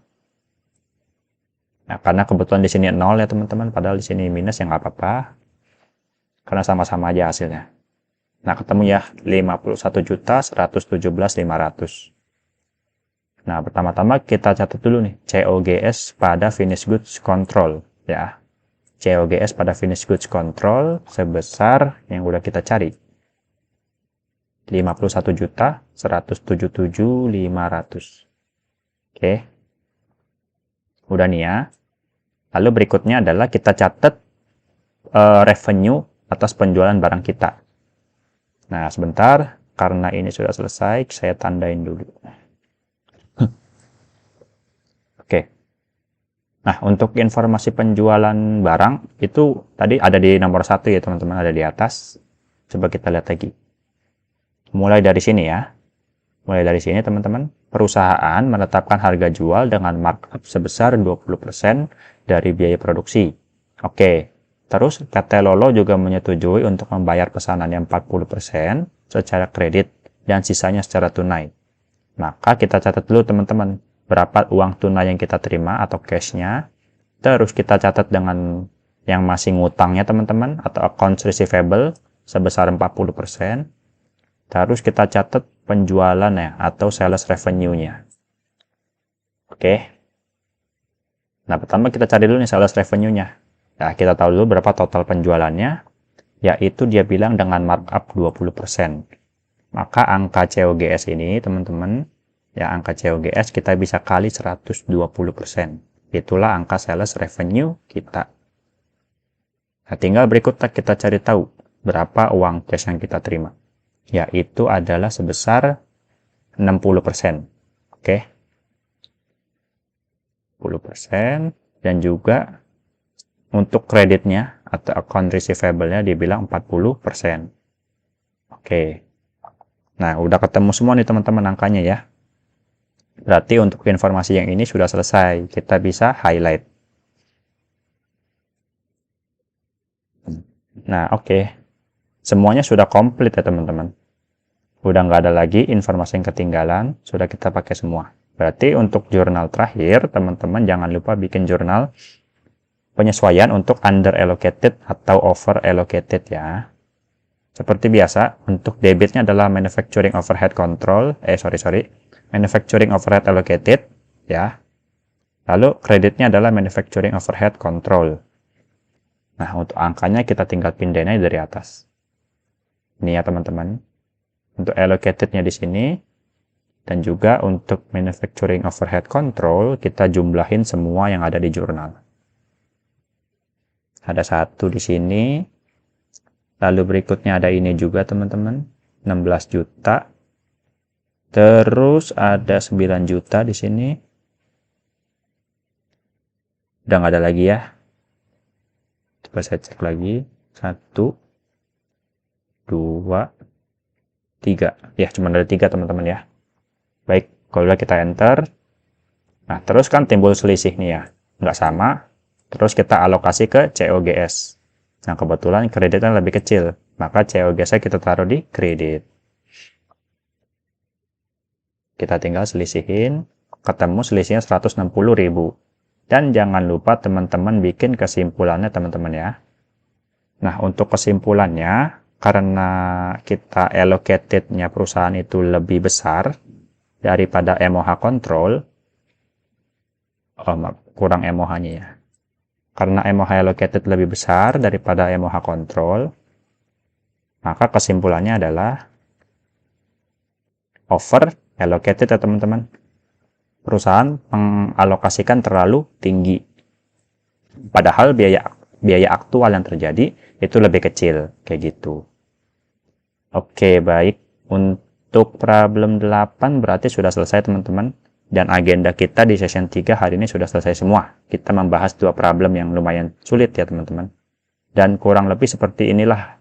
Nah, karena kebetulan di sini 0 ya teman-teman, padahal di sini minus ya nggak apa-apa. Karena sama-sama aja hasilnya. Nah, ketemu ya 51.117.500. Nah, pertama-tama kita catat dulu nih COGS pada finished goods control ya. COGS pada finished goods control sebesar yang udah kita cari. 51.177.500. Oke. Udah nih ya. Lalu berikutnya adalah kita catat revenue atas penjualan barang kita. Nah, sebentar karena ini sudah selesai, saya tandain dulu. Oke. Nah, untuk informasi penjualan barang itu tadi ada di nomor 1 ya teman-teman, ada di atas. Coba kita lihat lagi. Mulai dari sini ya. Mulai dari sini teman-teman, perusahaan menetapkan harga jual dengan markup sebesar 20% dari biaya produksi. Oke. Terus PT Lolo juga menyetujui untuk membayar pesanan yang 40% secara kredit dan sisanya secara tunai. Maka kita catat dulu teman-teman, berapa uang tunai yang kita terima atau cash-nya. Terus kita catat dengan yang masih ngutangnya teman-teman atau accounts receivable sebesar 40%. Terus kita catat penjualan ya atau sales revenue-nya. Oke. Nah, pertama kita cari dulu nih sales revenue-nya. Nah, kita tahu dulu berapa total penjualannya, yaitu dia bilang dengan markup 20%. Maka angka COGS ini teman-teman, ya angka COGS kita bisa kali 120%. Itulah angka sales revenue kita. Nah, tinggal berikutnya kita cari tahu berapa uang cash yang kita terima. Yaitu adalah sebesar 60%. Oke. 10%. Dan juga untuk kreditnya atau account receivable-nya dibilang 40%. Oke. Nah, udah ketemu semua nih teman-teman angkanya ya. Berarti untuk informasi yang ini sudah selesai. Kita bisa highlight. Nah, oke. Semuanya sudah komplit ya teman-teman. Udah nggak ada lagi informasi yang ketinggalan. Sudah kita pakai semua. Berarti untuk jurnal terakhir, teman-teman jangan lupa bikin jurnal penyesuaian untuk under allocated atau over allocated ya. Seperti biasa, untuk debitnya adalah manufacturing overhead control, manufacturing overhead allocated ya. Lalu kreditnya adalah manufacturing overhead control. Nah, untuk angkanya kita tinggal pindahin aja dari atas. Ini ya teman-teman. Untuk allocatednya di sini. Dan juga untuk manufacturing overhead control, kita jumlahin semua yang ada di jurnal. Ada satu di sini. Lalu berikutnya ada ini juga teman-teman. 16 juta. Terus ada 9 juta di sini. Udah nggak ada lagi ya. Coba saya cek lagi. 1, 2, 3. Ya, cuma ada 3 teman-teman ya. Baik, kalau udah kita enter. Nah, terus kan timbul selisih nih ya. Nggak sama. Terus kita alokasi ke COGS. Nah, kebetulan kreditnya lebih kecil. Maka COGS-nya kita taruh di kredit. Kita tinggal selisihin. Ketemu selisihnya 160.000. Dan jangan lupa teman-teman bikin kesimpulannya teman-teman ya. Nah, untuk kesimpulannya, karena kita allocated-nya perusahaan itu lebih besar daripada MOH control, kurang MOH-nya ya. Karena MOH allocated lebih besar daripada MOH control, maka kesimpulannya adalah over allocated ya teman-teman. Perusahaan mengalokasikan terlalu tinggi. Padahal biaya aktual yang terjadi itu lebih kecil, kayak gitu. Oke, baik. Untuk problem 8 berarti sudah selesai teman-teman. Dan agenda kita di session 3 hari ini sudah selesai semua. Kita membahas 2 problem yang lumayan sulit ya teman-teman. Dan kurang lebih seperti inilah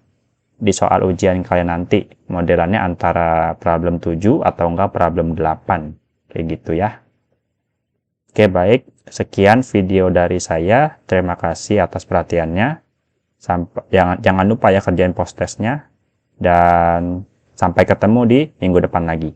di soal ujian kalian nanti. Modelannya antara problem 7 atau enggak problem 8. Kayak gitu ya. Oke, baik. Sekian video dari saya. Terima kasih atas perhatiannya. Jangan lupa ya kerjain post testnya. Dan sampai ketemu di minggu depan lagi.